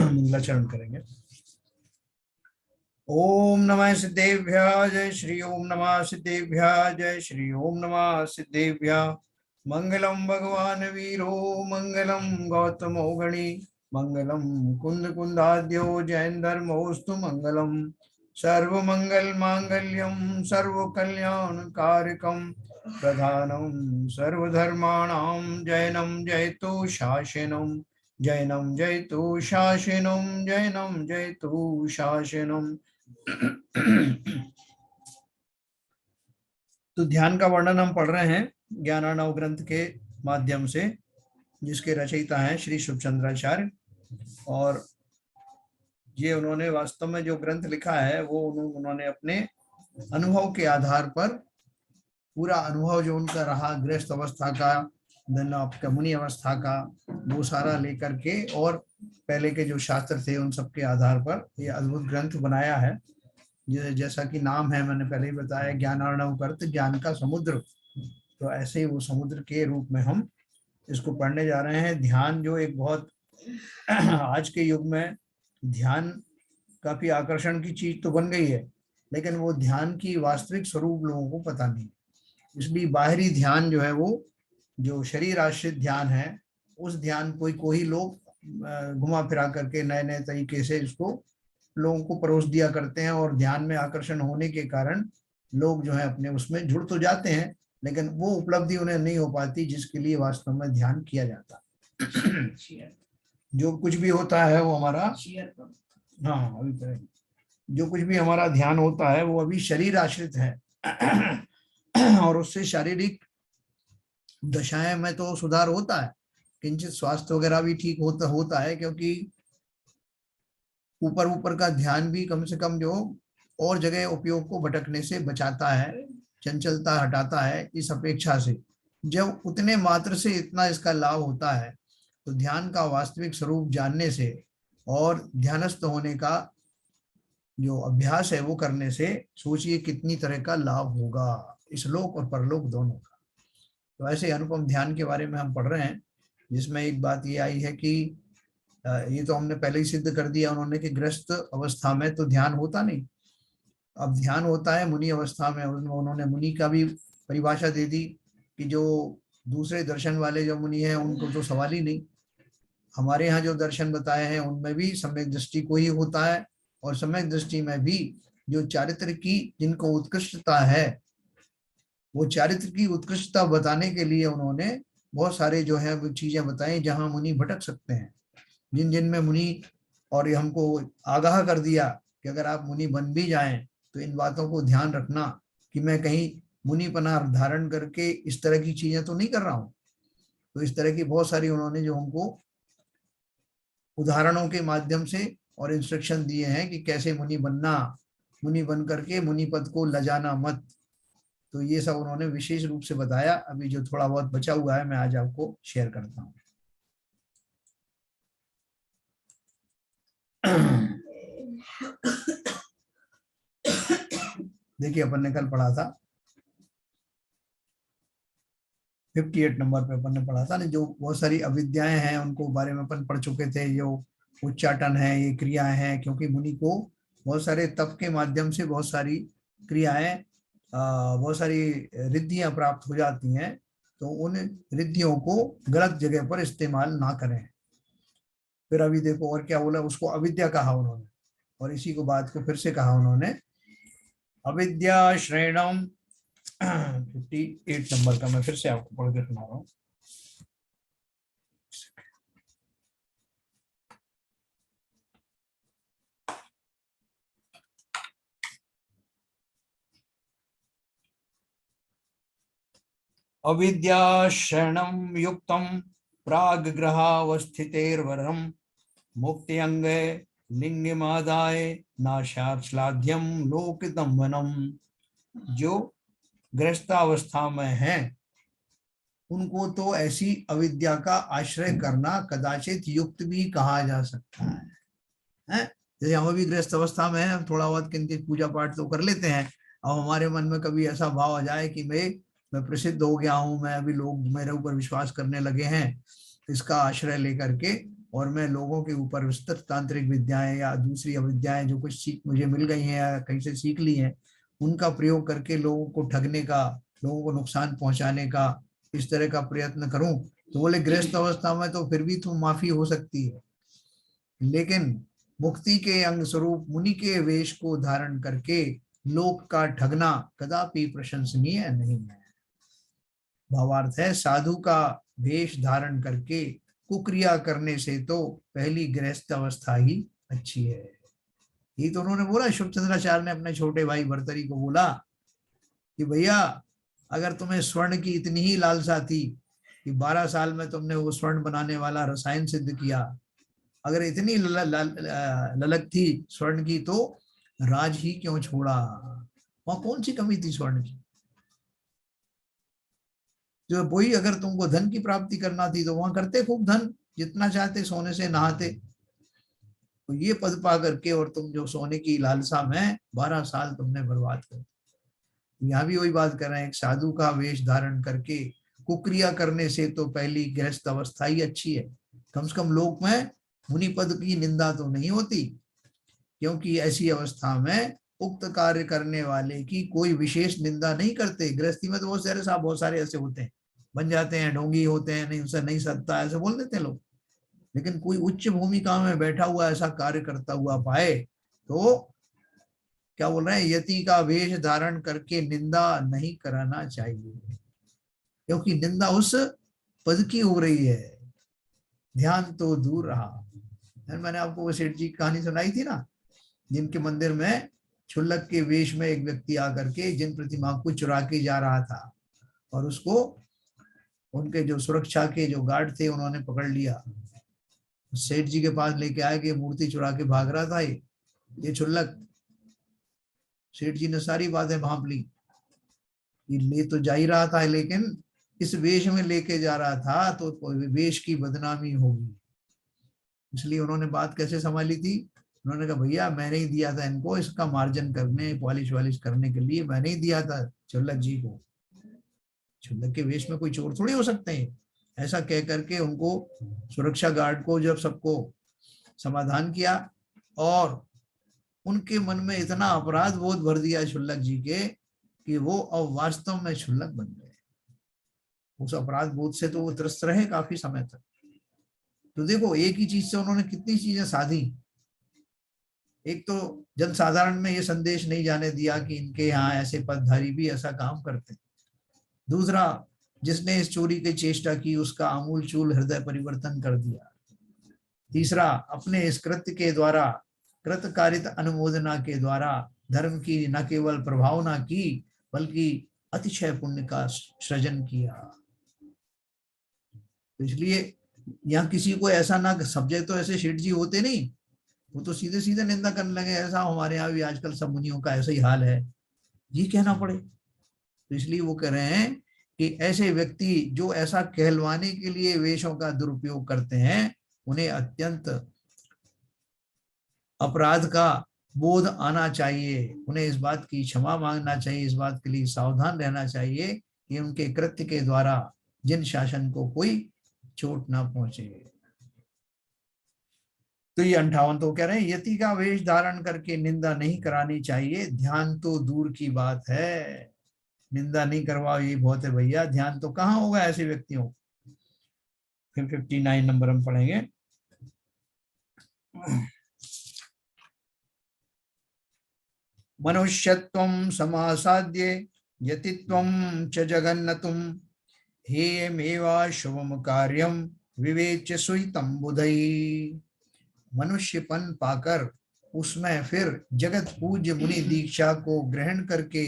मंगलाचरण करेंगे। ओम नमः सिद्धेभ्यः जय श्री ओम नमः सिद्धेभ्यः जय श्री ओम नमः सिद्धेभ्यः। मंगलम भगवान वीरो मंगलम गौतमो गणी मंगलम कुंद कुंदाद्यो जैन धर्मोस्तु मंगलम सर्व मंगल मांगल्यम सर्व कल्याण कारकम प्रधानम सर्वधर्माणां जैनम जयतु शासनम जैनम जयतु शासनम जैनम जयतु शासनम। तो ध्यान का वर्णन हम पढ़ रहे हैं ज्ञानार्णव ग्रंथ के माध्यम से, जिसके रचयिता हैं श्री शुभचंद्राचार्य। और ये उन्होंने वास्तव में जो ग्रंथ लिखा है वो उन्होंने अपने अनुभव के आधार पर, पूरा अनुभव जो उनका रहा गृहस्थ अवस्था का, देन आपका मुनि अवस्था का, वो सारा लेकर के और पहले के जो शास्त्र थे उन सब के आधार पर ये अद्भुत ग्रंथ बनाया है। जैसा कि नाम है, मैंने पहले ही बताया, ज्ञानार्णव ग्रंथ, ज्ञान का समुद्र। तो ऐसे ही वो समुद्र के रूप में हम इसको पढ़ने जा रहे हैं। ध्यान जो एक बहुत आज के युग में ध्यान काफी आकर्षण की चीज तो बन गई है, लेकिन वो ध्यान की वास्तविक स्वरूप लोगों को पता नहीं। इसलिए बाहरी ध्यान जो है, वो जो शरीर आश्रित ध्यान है, उस ध्यान को ही लोग घुमा फिरा करके नए नए तरीके से इसको लोगों को परोस दिया करते हैं। और ध्यान में आकर्षण होने के कारण लोग जो है अपने उसमें जुड़ तो जाते हैं, लेकिन वो उपलब्धि उन्हें नहीं हो पाती जिसके लिए वास्तव में ध्यान किया जाता। जो कुछ भी होता है वो हमारा, हाँ अभी करेंगे, जो कुछ भी हमारा ध्यान होता है वो अभी शरीर आश्रित है। और उससे शारीरिक दशाएं में तो सुधार होता है, किंचित स्वास्थ्य वगैरह भी ठीक होता है, क्योंकि ऊपर का ध्यान भी कम से कम जो और जगह उपयोग को भटकने से बचाता है, चंचलता हटाता है। इस अपेक्षा से जब उतने मात्र से इतना इसका लाभ होता है, तो ध्यान का वास्तविक स्वरूप जानने से और ध्यानस्थ होने का जो अभ्यास है वो करने से सोचिए कितनी तरह का लाभ होगा, इस लोक और परलोक दोनों का। तो ऐसे अनुपम ध्यान के बारे में हम पढ़ रहे हैं, जिसमें एक बात ये आई है कि ये तो हमने पहले ही सिद्ध कर दिया उन्होंने कि ग्रस्त अवस्था में तो ध्यान होता नहीं। अब ध्यान होता है मुनि अवस्था में। उन्होंने मुनि का भी परिभाषा दे दी कि जो दूसरे दर्शन वाले जो मुनि हैं उनको तो सवाल ही नहीं। हमारे यहाँ जो दर्शन बताए हैं उनमें भी सम्यक दृष्टि को ही होता है, और सम्यक दृष्टि में भी जो चारित्र की जिनको उत्कृष्टता है, वो चारित्र की उत्कृष्टता बताने के लिए उन्होंने बहुत सारे जो है वो चीजें बताई जहां मुनि भटक सकते हैं। जिन में मुनि, और ये हमको आगाह कर दिया कि अगर आप मुनि बन भी जाएं तो इन बातों को ध्यान रखना कि मैं कहीं मुनिपना धारण करके इस तरह की चीजें तो नहीं कर रहा हूं। तो इस तरह की बहुत सारी उन्होंने जो हमको उदाहरणों के माध्यम से और इंस्ट्रक्शन दिए हैं कि कैसे मुनि बनना, मुनि बन करके मुनि पद को लजाना मत। तो ये सब उन्होंने विशेष रूप से बताया। अभी जो थोड़ा बहुत बचा हुआ है मैं आज आपको शेयर करता हूँ। देखिए, अपन ने कल पढ़ा था 58 नंबर पे अपन ने पढ़ा था ना, जो बहुत सारी अविद्याएं हैं उनको बारे में अपन पढ़ चुके थे। जो उच्चाटन है, ये क्रियाएं हैं, क्योंकि मुनि को बहुत सारे तप के माध्यम से बहुत सारी क्रियाएं, बहुत सारी रिद्धियां प्राप्त हो जाती हैं। तो उन रिद्धियों को गलत जगह पर इस्तेमाल ना करें। फिर अभी देखो और क्या बोला, उसको अविद्या कहा उन्होंने, और इसी को बात को फिर से कहा उन्होंने अविद्या श्रेणम। 58 नंबर का मैं फिर से आपको पढ़ के सुना रहा हूँ। अविद्या शरणम युक्तम प्राग ग्रहावस्थितेर्वरम मुक्ति अंगे लिंगमादाय नाशाश्लाघ्यम लोकदम्बनम। जो गृहस्थावस्था में हैं उनको तो ऐसी अविद्या का आश्रय करना कदाचित युक्त भी कहा जा सकता है? जैसे हम अभी गृहस्थ अवस्था में हैं, हम थोड़ा बहुत किंचित पूजा पाठ तो कर लेते हैं। अब हमारे मन में कभी ऐसा भाव आ जाए कि मैं प्रसिद्ध हो गया हूं, मैं अभी लोग मेरे ऊपर विश्वास करने लगे हैं, इसका आश्रय लेकर के और मैं लोगों के ऊपर विस्तृत तांत्रिक विद्याएं या दूसरी अविद्याएं जो कुछ सीख मुझे मिल गई हैं या कहीं से सीख ली हैं, उनका प्रयोग करके लोगों को ठगने का, लोगों को नुकसान पहुंचाने का इस तरह का प्रयत्न करूं, तो बोले गृहस्थ अवस्था में तो फिर भी तो माफी हो सकती है, लेकिन मुक्ति के अंग स्वरूप मुनि के वेश को धारण करके लोक का ठगना कदापि प्रशंसनीय नहीं है। भावार्थ है, साधु का वेश धारण करके कुक्रिया करने से तो पहली गृहस्थ अवस्था ही अच्छी है। ये तो उन्होंने बोला, शुभ चंद्राचार्य ने अपने छोटे भाई भर्तरी को बोला कि भैया अगर तुम्हें स्वर्ण की इतनी ही लालसा थी कि 12 साल में तुमने वो स्वर्ण बनाने वाला रसायन सिद्ध किया, अगर इतनी ललक थी स्वर्ण की, तो राज ही क्यों छोड़ा? वहां कौन सी कमी थी स्वर्ण की? जो वही अगर तुमको धन की प्राप्ति करना थी तो वहां करते खूब धन, जितना चाहते सोने से नहाते। तो ये पद पा करके और तुम जो सोने की लालसा में 12 साल तुमने बर्बाद कर। यहाँ भी वही बात कर रहे हैं, एक साधु का वेश धारण करके कुक्रिया करने से तो पहली गृहस्थ अवस्था ही अच्छी है। कम से कम लोक में मुनि पद की निंदा तो नहीं होती, क्योंकि ऐसी अवस्था में उक्त कार्य करने वाले की कोई विशेष निंदा नहीं करते। गृहस्थी में तो बहुत सारे ऐसे होते हैं, बन जाते हैं, ढोंगी होते हैं, नहीं उनसे नहीं सकता ऐसे बोल देते हैं लोग। लेकिन कोई उच्च भूमिका में बैठा हुआ ऐसा कार्य करता हुआ पाए तो क्या बोल रहे हैं, यति का वेश धारण करके निंदा नहीं कराना चाहिए, क्योंकि निंदा उस पद की हो रही है। ध्यान तो दूर रहा। मैंने आपको वो सेठ जी की कहानी सुनाई थी ना, जिनके मंदिर में क्षुल्लक के वेश में एक व्यक्ति आकर के जिन प्रतिमा को चुरा के जा रहा था, और उसको उनके जो सुरक्षा के जो गार्ड थे उन्होंने पकड़ लिया। सेठ जी के पास लेके आए कि मूर्ति चुरा के भाग रहा था ये क्षुल्लक। सेठ जी ने सारी बातें भांप ली, ये ले तो जा ही रहा था, लेकिन इस वेश में लेके जा रहा था तो वेश की बदनामी होगी। इसलिए उन्होंने बात कैसे संभाली थी, उन्होंने कहा भैया मैंने ही दिया था इनको इसका मार्जन करने, पॉलिश वालिश करने के लिए मैंने ही दिया था क्षुल्लक जी को। क्षुल्लक के वेश में कोई चोर थोड़ी हो सकते हैं। ऐसा कह करके उनको, सुरक्षा गार्ड को जब सबको समाधान किया, और उनके मन में इतना अपराध बोध भर दिया क्षुल्लक जी के कि वो अब वास्तव में क्षुल्लक बन गए। उस अपराध बोध से तो वो त्रस्त रहे काफी समय तक। तो देखो एक ही चीज से उन्होंने कितनी चीजें साधी। एक तो जनसाधारण में ये संदेश नहीं जाने दिया कि इनके यहाँ ऐसे पदधारी भी ऐसा काम करते। दूसरा, जिसने इस चोरी की चेष्टा की उसका आमूल चूल हृदय परिवर्तन कर दिया। तीसरा, अपने इस कृत्य के द्वारा, कृतकारित अनुमोदना के द्वारा धर्म की न केवल प्रभावना की बल्कि अतिशय पुण्य का सृजन किया। तो इसलिए यहाँ किसी को ऐसा ना, सब्जेक्ट तो ऐसे शेठ जी होते नहीं, वो तो सीधे सीधे निंदा करने लगे, ऐसा हमारे यहाँ भी आजकल सब मुनियों का ऐसा ही हाल है, ये कहना पड़े। तो इसलिए वो कह रहे हैं कि ऐसे व्यक्ति जो ऐसा कहलवाने के लिए वेशों का दुरुपयोग करते हैं, उन्हें अत्यंत अपराध का बोध आना चाहिए, उन्हें इस बात की क्षमा मांगना चाहिए, इस बात के लिए सावधान रहना चाहिए कि उनके कृत्य के द्वारा जिन शासन को कोई चोट ना पहुंचे। तो ये 58 तो कह रहे हैं, यति का वेश धारण करके निंदा नहीं करानी चाहिए, ध्यान तो दूर की बात है। निंदा नहीं करवाओ ये बहुत है भैया, ध्यान तो कहाँ होगा ऐसे व्यक्तियों। फिर 59 नंबर हम पढ़ेंगे। मनुष्यत्वं समासाद्ये यतित्वं च जगन्नतुं हेयमेवा शुभम कार्यम विवेच्य सुहितं बुधैः। मनुष्यपन पाकर उसमें फिर जगत पूज्य मुनि दीक्षा को ग्रहण करके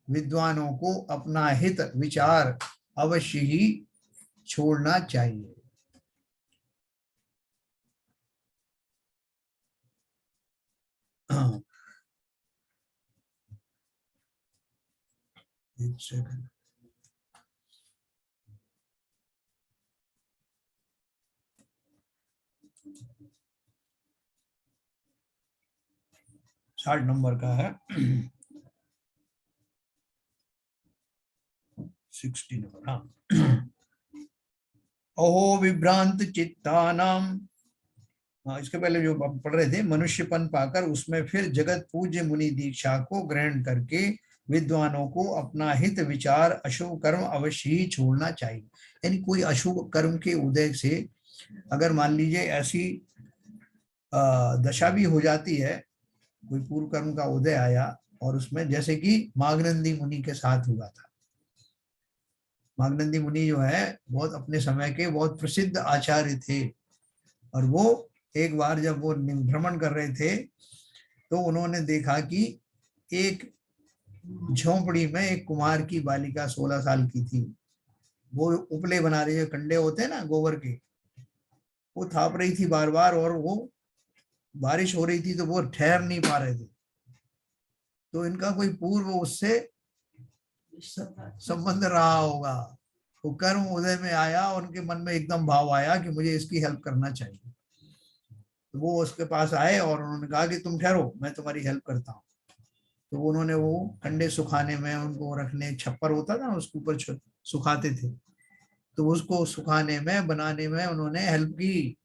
विद्वानों को अपना हित विचार अवश्य ही छोड़ना चाहिए। एक सेकंड। साठ नंबर का है। 60 नंबर। हाँ। अहो विभ्रांत चित्तानां हाँ, इसके पहले जो हम पढ़ रहे थे, मनुष्यपन पाकर उसमें फिर जगत पूज्य मुनि दीक्षा को ग्रहण करके विद्वानों को अपना हित विचार अशुभ कर्म अवश्य ही छोड़ना चाहिए। यानी कोई अशुभ कर्म के उदय से अगर मान लीजिए ऐसी दशा भी हो जाती है, कोई पूर्व कर्म का उदय आया और उसमें, जैसे कि मागनंदी मुनि के साथ हुआ था। मागनंदी मुनि जो है बहुत अपने समय के बहुत प्रसिद्ध आचार्य थे, और वो एक बार जब वो भ्रमण कर रहे थे तो उन्होंने देखा कि एक झोंपड़ी में एक कुमार की बालिका 16 साल की थी, वो उपले बना रही है, कंडे होते हैं ना गोबर के, वो थाप रही थी बार बार, और वो बारिश हो रही थी तो वो ठहर नहीं पा रहे थे। तो इनका कोई पूर्व उससे संबंध रहा होगा, वो कर्म उदय में आया और उनके मन में एकदम भाव आया कि मुझे इसकी हेल्प करना चाहिए। तो वो उसके पास आए और उन्होंने कहा कि तुम ठहरो, मैं तुम्हारी हेल्प करता हूँ। तो उन्होंने वो कंडे सुखाने में, उनको रखने, छप्पर होता था उसके ऊपर सुखाते थे, तो उसको सुखाने में, बनाने में उन्होंने हेल्प की।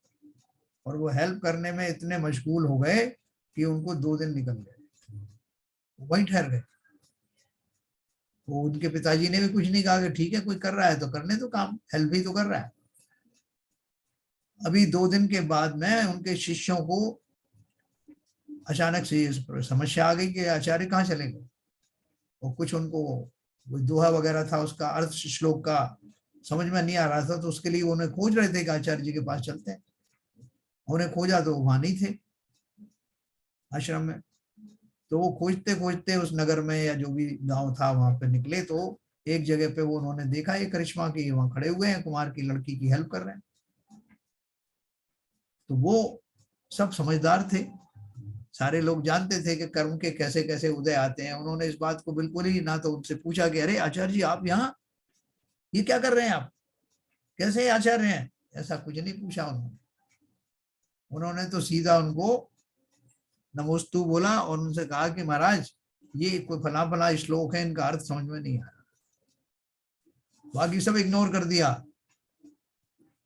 और वो हेल्प करने में इतने मशगूल हो गए कि उनको 2 दिन निकल गए, वहीं ठहर गए। वो उनके पिताजी ने भी कुछ नहीं कहा कि ठीक है कोई कर रहा है तो करने दो काम, हेल्प ही तो कर रहा है। अभी 2 दिन के बाद में उनके शिष्यों को अचानक से समस्या आ गई कि आचार्य कहाँ चले गए। और कुछ उनको वो दोहा वगैरह था, उसका अर्थ श्लोक का समझ में नहीं आ रहा था, तो उसके लिए उन्हें खोज रहे थे कि आचार्य जी के पास चलते हैं। उन्हें खोजा तो वहां नहीं थे आश्रम में। तो वो खोजते खोजते उस नगर में या जो भी गांव था वहां पे निकले, तो एक जगह पे वो उन्होंने देखा एक करिश्मा की वहां खड़े हुए हैं, कुमार की लड़की की हेल्प कर रहे हैं। तो वो सब समझदार थे, सारे लोग जानते थे कि कर्म के कैसे कैसे उदय आते हैं। उन्होंने इस बात को बिल्कुल ही ना तो उनसे पूछा कि अरे आचार्य जी आप यहाँ, ये क्या कर रहे हैं आप, कैसे आचार्य हैं, ऐसा कुछ नहीं पूछा उन्होंने। उन्होंने तो सीधा उनको नमोस्तु बोला और उनसे कहा कि महाराज ये कोई फला फला श्लोक है, इनका अर्थ समझ में नहीं आ रहा। बाकी सब इग्नोर कर दिया।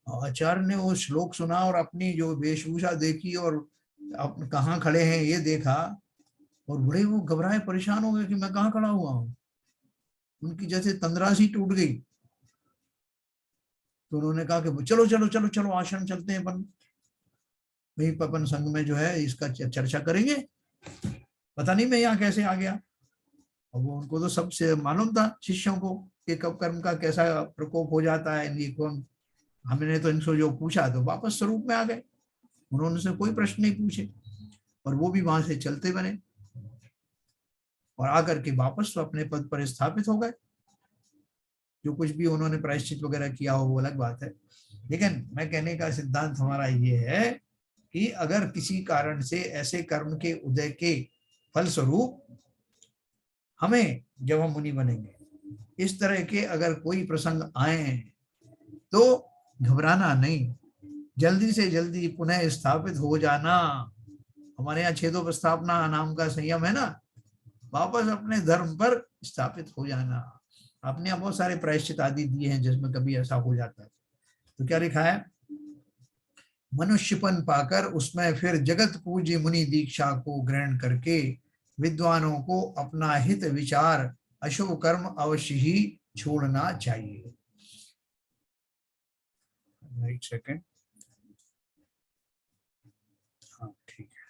आचार्य ने वो श्लोक सुना और अपनी जो वेशभूषा देखी और कहाँ खड़े हैं ये देखा, और बड़े वो घबराए, परेशान हो गए कि मैं कहाँ खड़ा हुआ हूँ। उनकी जैसे तंद्रा सी टूट गई। तो उन्होंने कहा कि चलो चलो चलो चलो आश्रम चलते हैं अपन, वहीं पर अपन संघ में जो है इसका चर्चा करेंगे, पता नहीं मैं यहाँ कैसे आ गया। और वो उनको तो सबसे मालूम था शिष्यों को कि कब कर्म का कैसा प्रकोप हो जाता है, इनकी कौन, हमने तो इनसे जो पूछा तो वापस स्वरूप में आ गए, उन्होंने से कोई प्रश्न नहीं पूछे, और वो भी वहां से चलते बने और आकर के वापस तो अपने पद पर स्थापित हो गए। जो कुछ भी उन्होंने प्रायश्चित वगैरह किया हो वो अलग बात है, लेकिन मैं कहने का सिद्धांत हमारा ये है कि अगर किसी कारण से ऐसे कर्म के उदय के फलस्वरूप हमें, जब हम मुनि बनेंगे, इस तरह के अगर कोई प्रसंग आए तो घबराना नहीं, जल्दी से जल्दी पुनः स्थापित हो जाना। हमारे यहाँ छेदो प्रस्थापना नाम का संयम है ना, वापस अपने धर्म पर स्थापित हो जाना। आपने बहुत सारे प्रायश्चित आदि दिए हैं जिसमें कभी ऐसा हो जाता है। तो क्या लिखा है, मनुष्यपन पाकर उसमें फिर जगत पूज्य मुनि दीक्षा को ग्रहण करके विद्वानों को अपना हित विचार अशुभ कर्म अवश्य ही छोड़ना चाहिए। एक सेकेंड, हाँ ठीक है,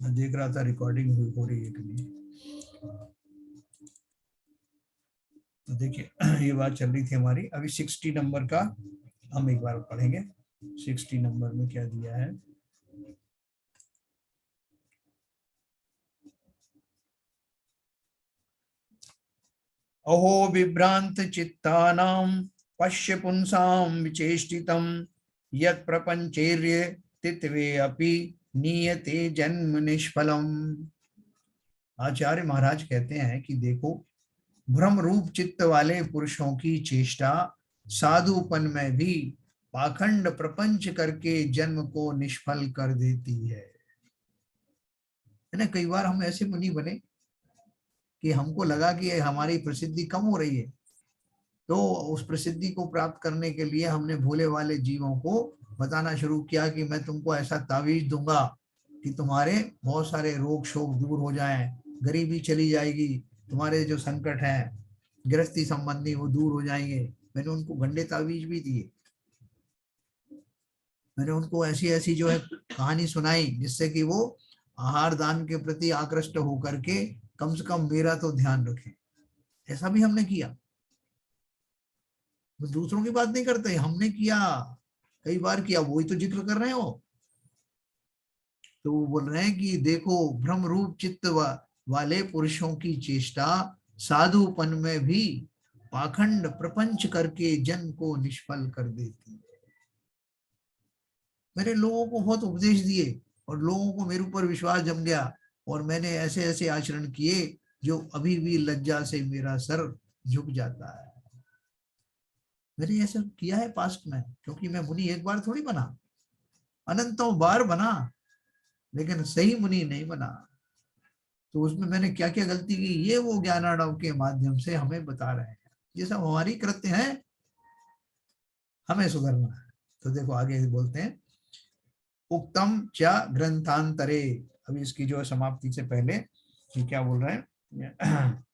मैं देख रहा था रिकॉर्डिंग हो रही है कि नहीं। तो देखिए ये बात चल रही थी हमारी, अभी 60 नंबर का हम एक बार पढ़ेंगे। 60 नंबर में क्या दिया है, अहो विभ्रांत चित्तानां पश्य पुंसां विचेष्टितं यत् प्रपंचेर्य तित्वे अपि नीयते जन्म निष्फलम। आचार्य महाराज कहते हैं कि देखो, भ्रम रूप चित्त वाले पुरुषों की चेष्टा साधुपन में भी पाखंड प्रपंच करके जन्म को निष्फल कर देती है ना। कई बार हम ऐसे मुनि बने कि हमको लगा कि हमारी प्रसिद्धि कम हो रही है, तो उस प्रसिद्धि को प्राप्त करने के लिए हमने भोले वाले जीवों को बताना शुरू किया कि मैं तुमको ऐसा तावीज दूंगा कि तुम्हारे बहुत सारे रोग शोक दूर हो जाएं, गरीबी चली जाएगी, तुम्हारे जो संकट हैं गृहस्थी संबंधी वो दूर हो जाएंगे। मैंने उनको गंडे तावीज भी दिए, मैंने उनको ऐसी ऐसी जो है कहानी सुनाई जिससे कि वो आहार दान के प्रति आकृष्ट होकर के कम से कम मेरा तो ध्यान रखें। ऐसा भी हमने किया, वो दूसरों की बात नहीं करते, हमने किया, कई बार किया, वही तो जिक्र कर रहे हो। तो वो बोल रहे हैं कि देखो भ्रम रूप चित्त वाले पुरुषों की चेष्टा साधुपन में भी पाखंड प्रपंच करके जन को निष्फल कर देती है। मैंने लोगों को बहुत उपदेश दिए और लोगों को मेरे ऊपर विश्वास जम गया और मैंने ऐसे ऐसे आचरण किए जो अभी भी लज्जा से मेरा सर झुक जाता है। मैंने ऐसा किया है पास्ट में, क्योंकि मैं मुनि एक बार थोड़ी बना, अनंतों बार बना, लेकिन सही मुनि नहीं बना। तो उसमें मैंने क्या क्या गलती की ये वो ज्ञानार्णव के माध्यम से हमें बता रहे हैं। ये सब हमारी कृत्य हैं, हमें सुधरना है। तो देखो आगे बोलते हैं उक्तम च ग्रंथांतरे, अभी इसकी जो समाप्ति से पहले ये क्या बोल रहे हैं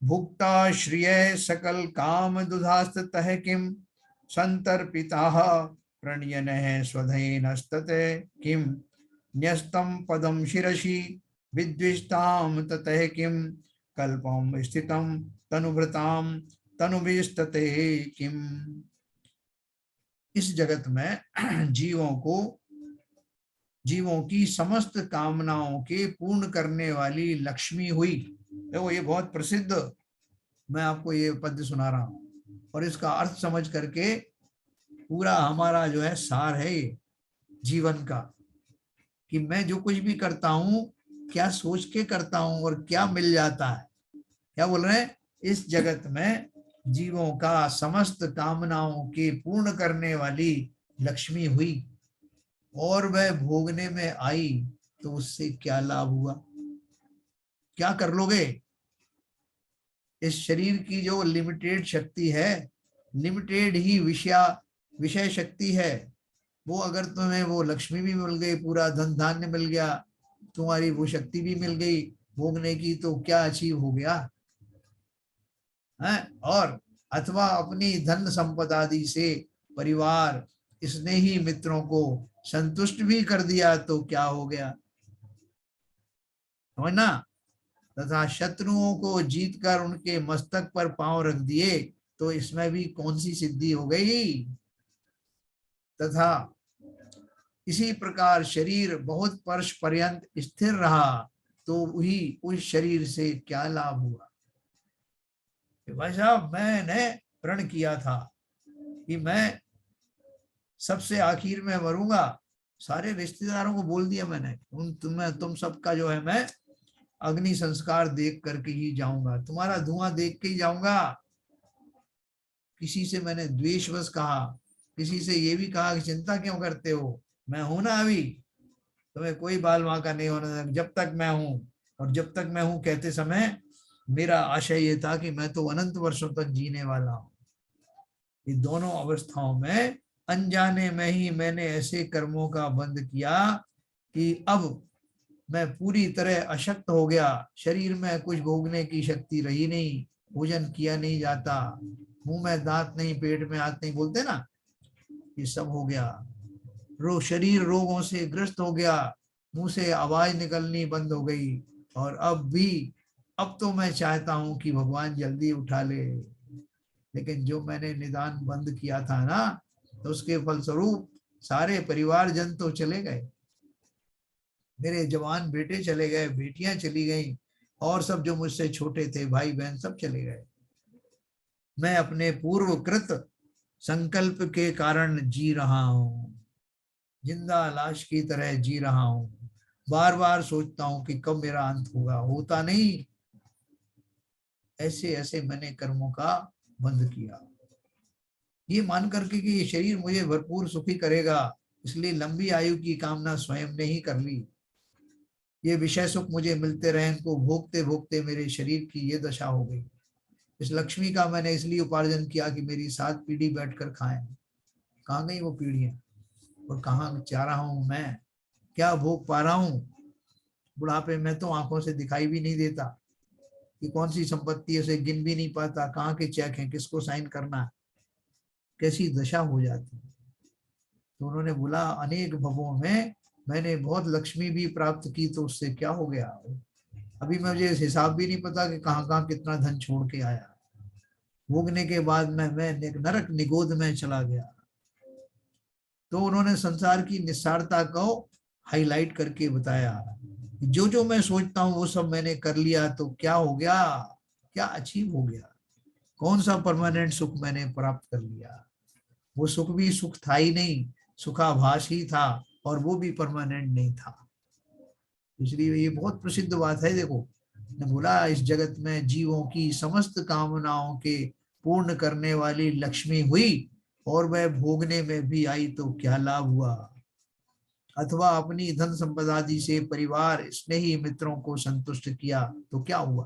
भुक्ता श्रिय सकल काम दुधास्त तह किम संतर्पिता प्रणयन स्वधेनस्तते किम न्यस्तम पदम शिरसि विद्विष्टाम ततः किम कल्पम स्थितम तनुभृताम तनुभिस्तते किम। इस जगत में जीवों की समस्त कामनाओं के पूर्ण करने वाली लक्ष्मी हुई। देखो ये बहुत प्रसिद्ध, मैं आपको ये पद्य सुना रहा हूं और इसका अर्थ समझ करके पूरा हमारा जो है सार है ये जीवन का, कि मैं जो कुछ भी करता हूं क्या सोच के करता हूं और क्या मिल जाता है। क्या बोल रहे हैं, इस जगत में जीवों का समस्त कामनाओं के पूर्ण करने वाली लक्ष्मी हुई और वह भोगने में आई तो उससे क्या लाभ हुआ, क्या कर लोगे। इस शरीर की जो लिमिटेड शक्ति है, लिमिटेड ही विषय शक्ति है, वो अगर तुम्हें वो लक्ष्मी भी मिल गई, पूरा धन धान्य मिल गया, तुम्हारी वो शक्ति भी मिल गई भोगने की, तो क्या अचीव हो गया है। और अथवा अपनी धन संपदा आदि से परिवार स्नेही मित्रों को संतुष्ट भी कर दिया तो क्या हो गया, समझना। तथा शत्रुओं को जीत कर उनके मस्तक पर पांव रख दिए तो इसमें भी कौन सी सिद्धि हो गई। तथा इसी प्रकार शरीर बहुत वर्ष पर्यंत स्थिर रहा तो वही उस शरीर से क्या लाभ हुआ। भाई साहब मैंने प्रण किया था कि मैं सबसे आखिर में मरूंगा, सारे रिश्तेदारों को बोल दिया मैंने, तुम सबका जो है मैं अग्नि संस्कार देख करके ही जाऊंगा, तुम्हारा धुआं देख के ही जाऊंगा। किसी से मैंने द्वेषवश कहा, किसी से ये भी कहा कि चिंता क्यों करते हो, मैं हूं ना अभी, तुम्हें कोई बाल वांका नहीं होना जब तक मैं हूं। और जब तक मैं हूं कहते समय मेरा आशय ये था कि मैं तो अनंत वर्षों तक जीने वाला हूं। ये दोनों अवस्थाओं में अनजाने में ही मैंने ऐसे कर्मों का बंध किया कि अब मैं पूरी तरह अशक्त हो गया, शरीर में कुछ भोगने की शक्ति रही नहीं, भोजन किया नहीं जाता, मुंह में दांत नहीं, पेट में हाथ नहीं, बोलते ना, ये सब हो गया। शरीर रोगों से ग्रस्त हो गया, मुंह से आवाज निकलनी बंद हो गई। और अब तो मैं चाहता हूं कि भगवान जल्दी उठा ले, लेकिन जो मैंने निदान बंद किया था ना, तो उसके फलस्वरूप सारे परिवारजन तो चले गए, मेरे जवान बेटे चले गए, बेटियां चली गई, और सब जो मुझसे छोटे थे भाई बहन सब चले गए। मैं अपने पूर्वकृत संकल्प के कारण जी रहा हूं, जिंदा लाश की तरह जी रहा हूं, बार बार सोचता हूं कि कब मेरा अंत होगा, होता नहीं। ऐसे ऐसे मैंने कर्मों का बंध किया, ये मान करके कि ये शरीर मुझे भरपूर सुखी करेगा, इसलिए लंबी आयु की कामना स्वयं ने ही कर ली। ये विषय सुख मुझे मिलते रहे, इनको भोगते भोगते मेरे शरीर की ये दशा हो गई। इस लक्ष्मी का मैंने इसलिए उपार्जन किया कि मेरी 7 पीढ़ी बैठकर खाएं। कहाँ गई वो पीढ़ियां, और कहाँ जा रहा हूं मैं, क्या भोग पा रहा हूं। बुढ़ापे में तो आंखों से दिखाई भी नहीं देता कि कौन सी संपत्ति है, उसे गिन भी नहीं पाता, कहाँ के चेक हैं, किसको साइन करना है, कैसी दशा हो जाती है। तो उन्होंने बोला अनेक भवों में मैंने बहुत लक्ष्मी भी प्राप्त की, तो उससे क्या हो गया, अभी मुझे इस हिसाब भी नहीं पता कि कहाँ कहाँ कितना धन छोड़ के आया। भोगने के बाद मैं एक नरक निगोद में चला गया। तो उन्होंने संसार की निस्सारता को हाईलाइट करके बताया, जो जो मैं सोचता हूँ वो सब मैंने कर लिया, तो क्या हो गया, क्या अचीव हो गया, कौन सा परमानेंट सुख मैंने प्राप्त कर लिया। वो सुख भी सुख था ही नहीं, सुखाभास ही था, और वो भी परमानेंट नहीं था। इसलिए ये बहुत प्रसिद्ध बात है। देखो, ने बोला इस जगत में जीवों की समस्त कामनाओं के पूर्ण करने वाली लक्ष्मी हुई, और वह भोगने में भी आई, तो क्या लाभ हुआ। अथवा अपनी धन संपदा आदि से परिवार स्नेही मित्रों को संतुष्ट किया, तो क्या हुआ।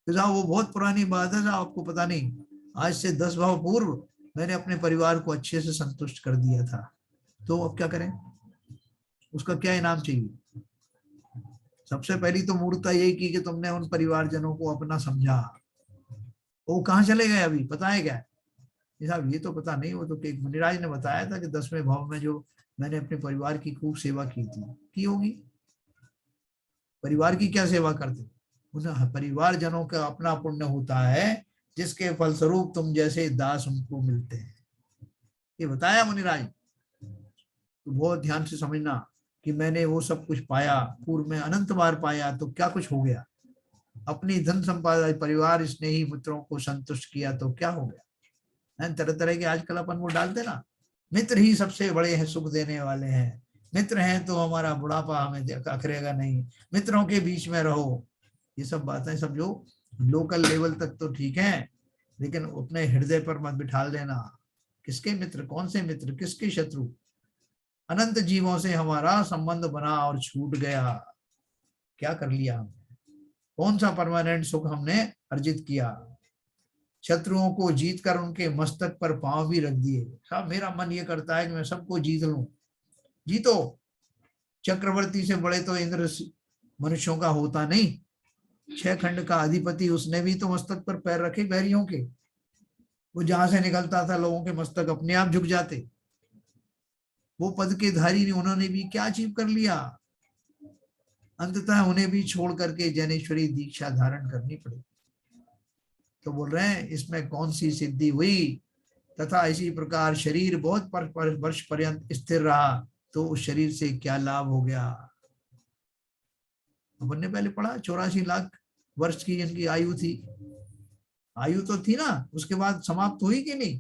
तो साहब वो बहुत पुरानी बात है साहब, आपको पता नहीं, आज से 10 भाव पूर्व मैंने अपने परिवार को अच्छे से संतुष्ट कर दिया था, तो अब क्या करें, उसका क्या इनाम चाहिए। सबसे पहली तो मूर्खता यही की कि तुमने उन परिवारजनों को अपना समझा। वो कहाँ चले गए अभी, पता है क्या। ये साहब ये तो पता नहीं, वो तो एक मुनिराज ने बताया था कि 10वें भाव में जो मैंने अपने परिवार की खूब सेवा की होगी। परिवार की क्या सेवा करते, उन परिवार जनों का अपना पुण्य होता है, जिसके फलस्वरूप तुम जैसे दास उनको मिलते हैं, ये बताया मुनिराज। तो बहुत ध्यान से समझना कि मैंने वो सब कुछ पाया, पूर्व में अनंत बार पाया, तो क्या कुछ हो गया, अपनी धन संपदा परिवार स्नेही मित्रों को संतुष्ट किया, तो क्या हो गया। तरह तरह के आजकल अपन वो डालते ना, मित्र ही सबसे बड़े हैं, सुख देने वाले हैं, मित्र हैं तो हमारा बुढ़ापा हमें अखरेगा नहीं, मित्रों के बीच में रहो। ये सब बातें सब जो लोकल लेवल तक तो ठीक है, लेकिन अपने हृदय पर मत बिठा देना। किसके मित्र, कौन से मित्र, किसके शत्रु। अनंत जीवों से हमारा संबंध बना और छूट गया, क्या कर लिया हमने, कौन सा परमानेंट सुख हमने अर्जित किया। शत्रुओं को जीत कर उनके मस्तक पर पांव भी रख दिए। साहब मेरा मन ये करता है कि मैं सबको जीत लूं। जीतो, चक्रवर्ती से बड़े तो इंद्र मनुष्यों का होता नहीं, 6 खंड का अधिपति, उसने भी तो मस्तक पर पैर रखे बैरियों के। वो जहां से निकलता था लोगों के मस्तक अपने आप झुक जाते। वो पद के धारी ने, उन्होंने भी क्या अचीव कर लिया, अंततः उन्हें भी छोड़ करके जैनेश्वरी दीक्षा धारण करनी पड़ी। तो बोल रहे हैं इसमें कौन सी सिद्धि हुई, तथा इसी प्रकार शरीर बहुत वर्ष पर्यंत स्थिर रहा, तो उस शरीर से क्या लाभ हो गया। अपन ने पहले पढ़ा 84 लाख वर्ष की इनकी आयु थी, आयु तो थी ना, उसके बाद समाप्त हुई कि नहीं।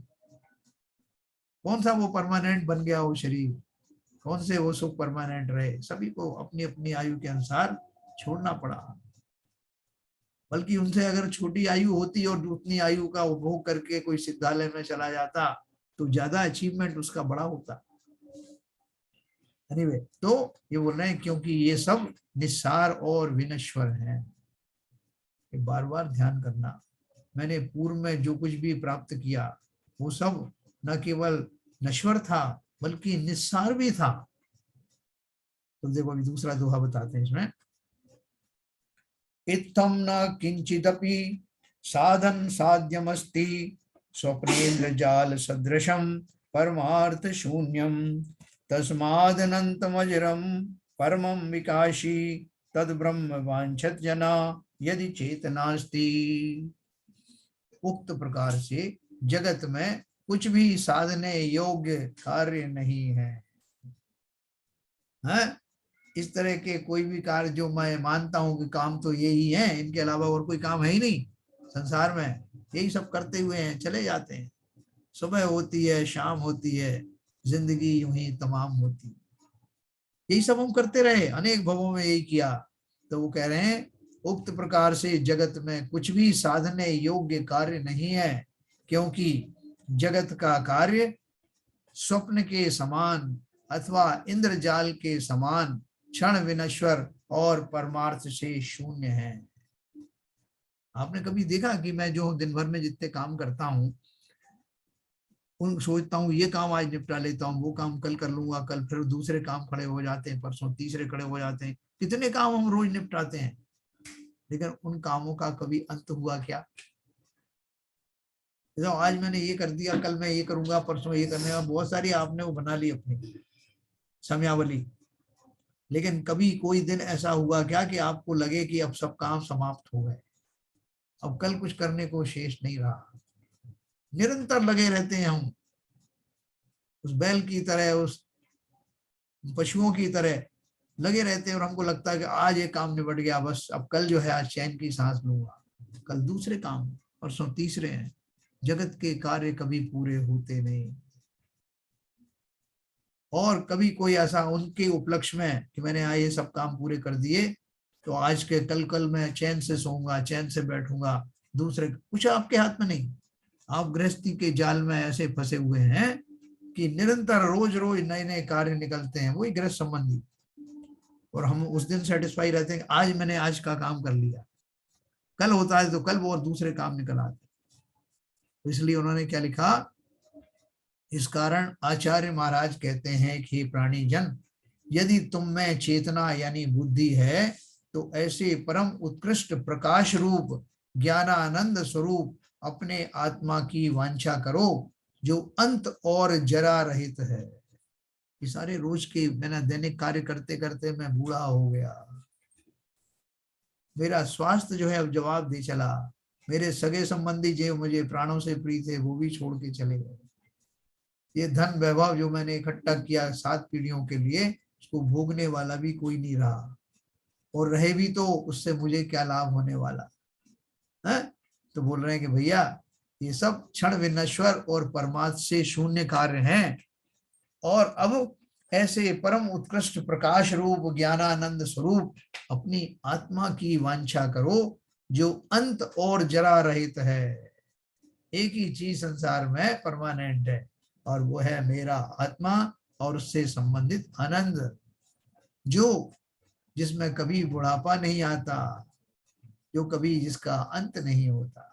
कौन सा वो परमानेंट बन गया वो शरीर, कौन से वो सुख परमानेंट रहे, सभी को अपनी अपनी आयु के अनुसार छोड़ना पड़ा। बल्कि उनसे अगर छोटी आयु होती और उतनी आयु का उपभोग करके कोई सिद्धालय में चला जाता, तो ज्यादा अचीवमेंट उसका बड़ा होता। एनीवे, तो ये बोल रहे हैं क्योंकि ये सब निस्सार और विनश्वर हैं। बार बार ध्यान करना, मैंने पूर्व में जो कुछ भी प्राप्त किया वो सब न केवल नश्वर था बल्कि निस्सार भी था। तो देखो अभी दूसरा दोहा बताते हैं इसमें, इत्थम न किंचिदपि साधन साध्यमस्ति स्वप्नेन्द्र जाल सदृशम परमार्थ शून्यम तस्मादनंतमजरम परमं विकाशी तद ब्रह्म वांछत जना यदि चेतनास्ति। उक्त प्रकार से जगत में कुछ भी साधने योग्य कार्य नहीं है। इस तरह के कोई भी कार्य जो मैं मानता हूं कि काम तो यही है, इनके अलावा और कोई काम है ही नहीं संसार में, यही सब करते हुए हैं चले जाते हैं। सुबह होती है, शाम होती है, जिंदगी यूं ही तमाम होती है, यही सब हम करते रहे, अनेक भवों में यही किया। तो वो कह रहे हैं उक्त प्रकार से जगत में कुछ भी साधने योग्य कार्य नहीं है, क्योंकि जगत का कार्य स्वप्न के समान अथवा इंद्रजाल के समान क्षण विनश्वर और परमार्थ से शून्य है। आपने कभी देखा कि मैं जो दिन भर में जितने काम करता हूँ, उन सोचता हूँ ये काम आज निपटा लेता हूँ, वो काम कल कर लूंगा, कल फिर दूसरे काम खड़े हो जाते हैं, परसों तीसरे खड़े हो जाते हैं, कितने काम हम रोज निपटाते हैं, लेकिन उन कामों का कभी अंत हुआ क्या? तो आज मैंने ये कर दिया, कल मैं ये करूंगा, परसों ये करने का बहुत सारी आपने वो बना ली अपनी समयावली, लेकिन कभी कोई दिन ऐसा हुआ क्या कि आपको लगे कि अब सब काम समाप्त हो गए, अब कल कुछ करने को शेष नहीं रहा? निरंतर लगे रहते हैं हम, उस बैल की तरह, उस पशुओं की तरह लगे रहते हैं, और हमको लगता है कि आज ये काम निपट गया, बस अब कल जो है आज चैन की सांस लूंगा, कल दूसरे काम, परसों तीसरे हैं। जगत के कार्य कभी पूरे होते नहीं, और कभी कोई ऐसा उनके उपलक्ष्य में कि मैंने आज ये सब काम पूरे कर दिए, तो आज के कल मैं चैन से सोऊंगा, चैन से बैठूंगा, दूसरे कुछ आपके हाथ में नहीं। आप गृहस्थी के जाल में ऐसे फंसे हुए हैं कि निरंतर रोज रोज नए नए कार्य निकलते हैं, वही गृहस्थ संबंधी, और हम उस दिन सेटिस्फाई रहते हैं कि आज मैंने आज का काम कर लिया, कल होता है तो कल वो और दूसरे काम निकल आते। तो इसलिए उन्होंने क्या लिखा, इस कारण आचार्य महाराज कहते हैं कि प्राणी जन, यदि तुम में चेतना यानी बुद्धि है, तो ऐसे परम उत्कृष्ट प्रकाश रूप ज्ञानानंद स्वरूप अपने आत्मा की वांछा करो, जो अंत और जरा रहित है। ये सारे रोज के मैंने दैनिक कार्य करते करते मैं बूढ़ा हो गया, मेरा स्वास्थ्य जो है अब जवाब दे चला, मेरे सगे संबंधी जो मुझे प्राणों से प्रिय थे वो भी छोड़ के चले गए, ये धन वैभव जो मैंने इकट्ठा किया 7 पीढ़ियों के लिए, उसको भोगने वाला भी कोई नहीं रहा, और रहे भी तो उससे मुझे क्या लाभ होने वाला है? तो बोल रहे हैं कि भैया ये सब क्षण विनश्वर और परमात्मा से शून्य कार्य हैं, और अब ऐसे परम उत्कृष्ट प्रकाश रूप ज्ञानानंद स्वरूप अपनी आत्मा की वांछा करो, जो अंत और जरा रहित है। एक ही चीज संसार में परमानेंट है, और वो है मेरा आत्मा और उससे संबंधित आनंद, जो जिसमें कभी बुढ़ापा नहीं आता, जो कभी जिसका अंत नहीं होता।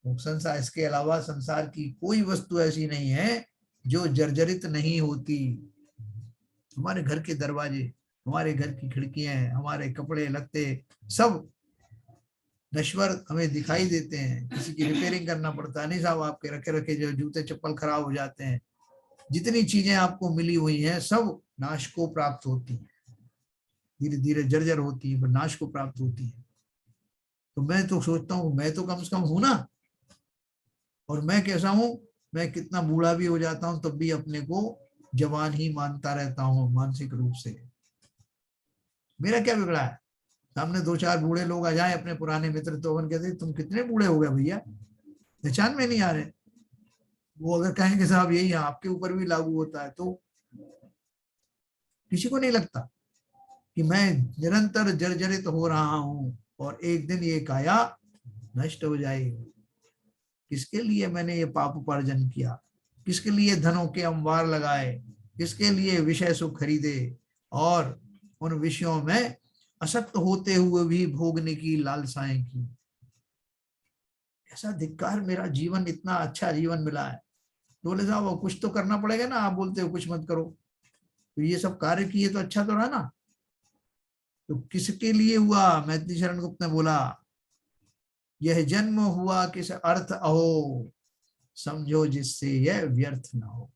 संसार, इसके अलावा संसार की कोई वस्तु ऐसी नहीं है जो जर्जरित नहीं होती। हमारे घर के दरवाजे, हमारे घर की खिड़कियां, हमारे कपड़े लत्ते सब नश्वर हमें दिखाई देते हैं, किसी की रिपेयरिंग करना पड़ता है, नहीं साहब आपके रखे रखे जो जूते चप्पल खराब हो जाते हैं, जितनी चीजें आपको मिली हुई हैं सब नाश को प्राप्त होती हैं, धीरे धीरे जर्जर होती है, पर नाश को प्राप्त होती है। तो मैं तो सोचता हूँ मैं तो कम से कम हूं ना, और मैं कैसा हूं, मैं कितना बूढ़ा भी हो जाता हूं तब भी अपने को जवान ही मानता रहता हूं मानसिक रूप से। मेरा क्या बिगड़ा है? सामने 2-4 बूढ़े लोग आ जाए अपने पुराने मित्र, तो उन कहते तुम कितने बूढ़े हो गए भैया, पहचान में नहीं आ रहे। वो अगर कहें कि साहब यही आपके ऊपर भी लागू होता है, तो किसी को नहीं लगता कि मैं निरंतर जर्जरित हो रहा हूं, और एक दिन ये काया नष्ट हो जाएगी। किसके लिए मैंने ये पाप उपार्जन किया, किसके लिए धनों के अंबार लगाए, किसके लिए विषय सुख खरीदे, और उन विषयों में असक्त होते हुए भी भोगने की लालसाएं की। ऐसा धिक्कार, मेरा जीवन इतना अच्छा जीवन मिला है। तो बोले साहब कुछ तो करना पड़ेगा ना, आप बोलते हो कुछ मत करो, तो ये सब कार्य किए तो अच्छा तो रहा ना। तो किसके लिए हुआ? मैथिली शरण गुप्त ने बोला, यह जन्म हुआ किस अर्थ अहो, समझो जिससे यह व्यर्थ ना हो।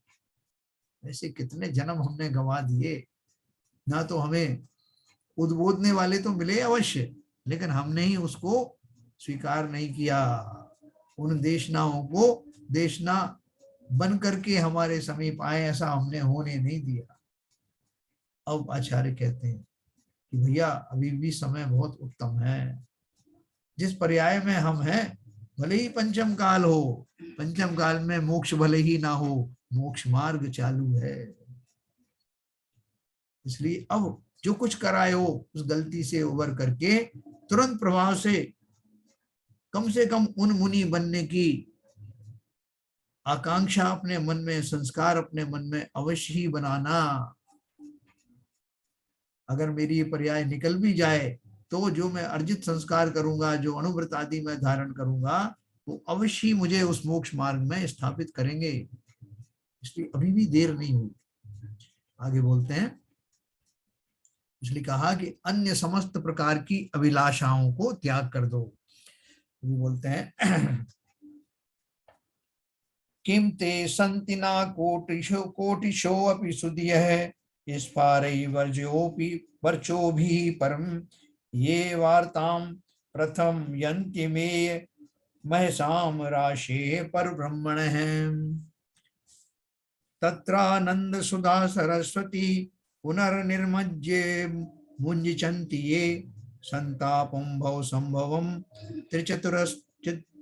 ऐसे कितने जन्म हमने गंवा दिए, ना तो हमें उद्बोधने वाले तो मिले अवश्य, लेकिन हमने ही उसको स्वीकार नहीं किया। उन देशनाओं को देशना बन करके हमारे समीप आए, ऐसा हमने होने नहीं दिया। अब आचार्य कहते हैं कि भैया अभी भी समय बहुत उत्तम है, जिस पर्याय में हम हैं, भले ही पंचम काल हो, पंचम काल में मोक्ष भले ही ना हो, मोक्ष मार्ग चालू है। इसलिए अब जो कुछ कराए हो उस गलती से उबर करके तुरंत प्रभाव से कम उन मुनि बनने की आकांक्षा अपने मन में, संस्कार अपने मन में अवश्य ही बनाना। अगर मेरी ये पर्याय निकल भी जाए तो जो मैं अर्जित संस्कार करूंगा, जो अनुव्रत आदि मैं धारण करूंगा, वो अवश्य मुझे उस मोक्ष मार्ग में स्थापित करेंगे। इसलिए अभी भी देर नहीं हुई। आगे बोलते हैं, इसलिए कहा कि अन्य समस्त प्रकार की अभिलाषाओं को त्याग कर दो। अभी बोलते हैं किम ते संति न कोटिशो अपि सुधियः स्फारै वर्चोभिः परम ये वार्तां प्रथम यन्ति मे महसाम राशे परब्रह्मणः तत्रानंद सुधा सरस्वती पुनर्निर्मज्ये मुञ्चन्ति ये संतापं भव संभवं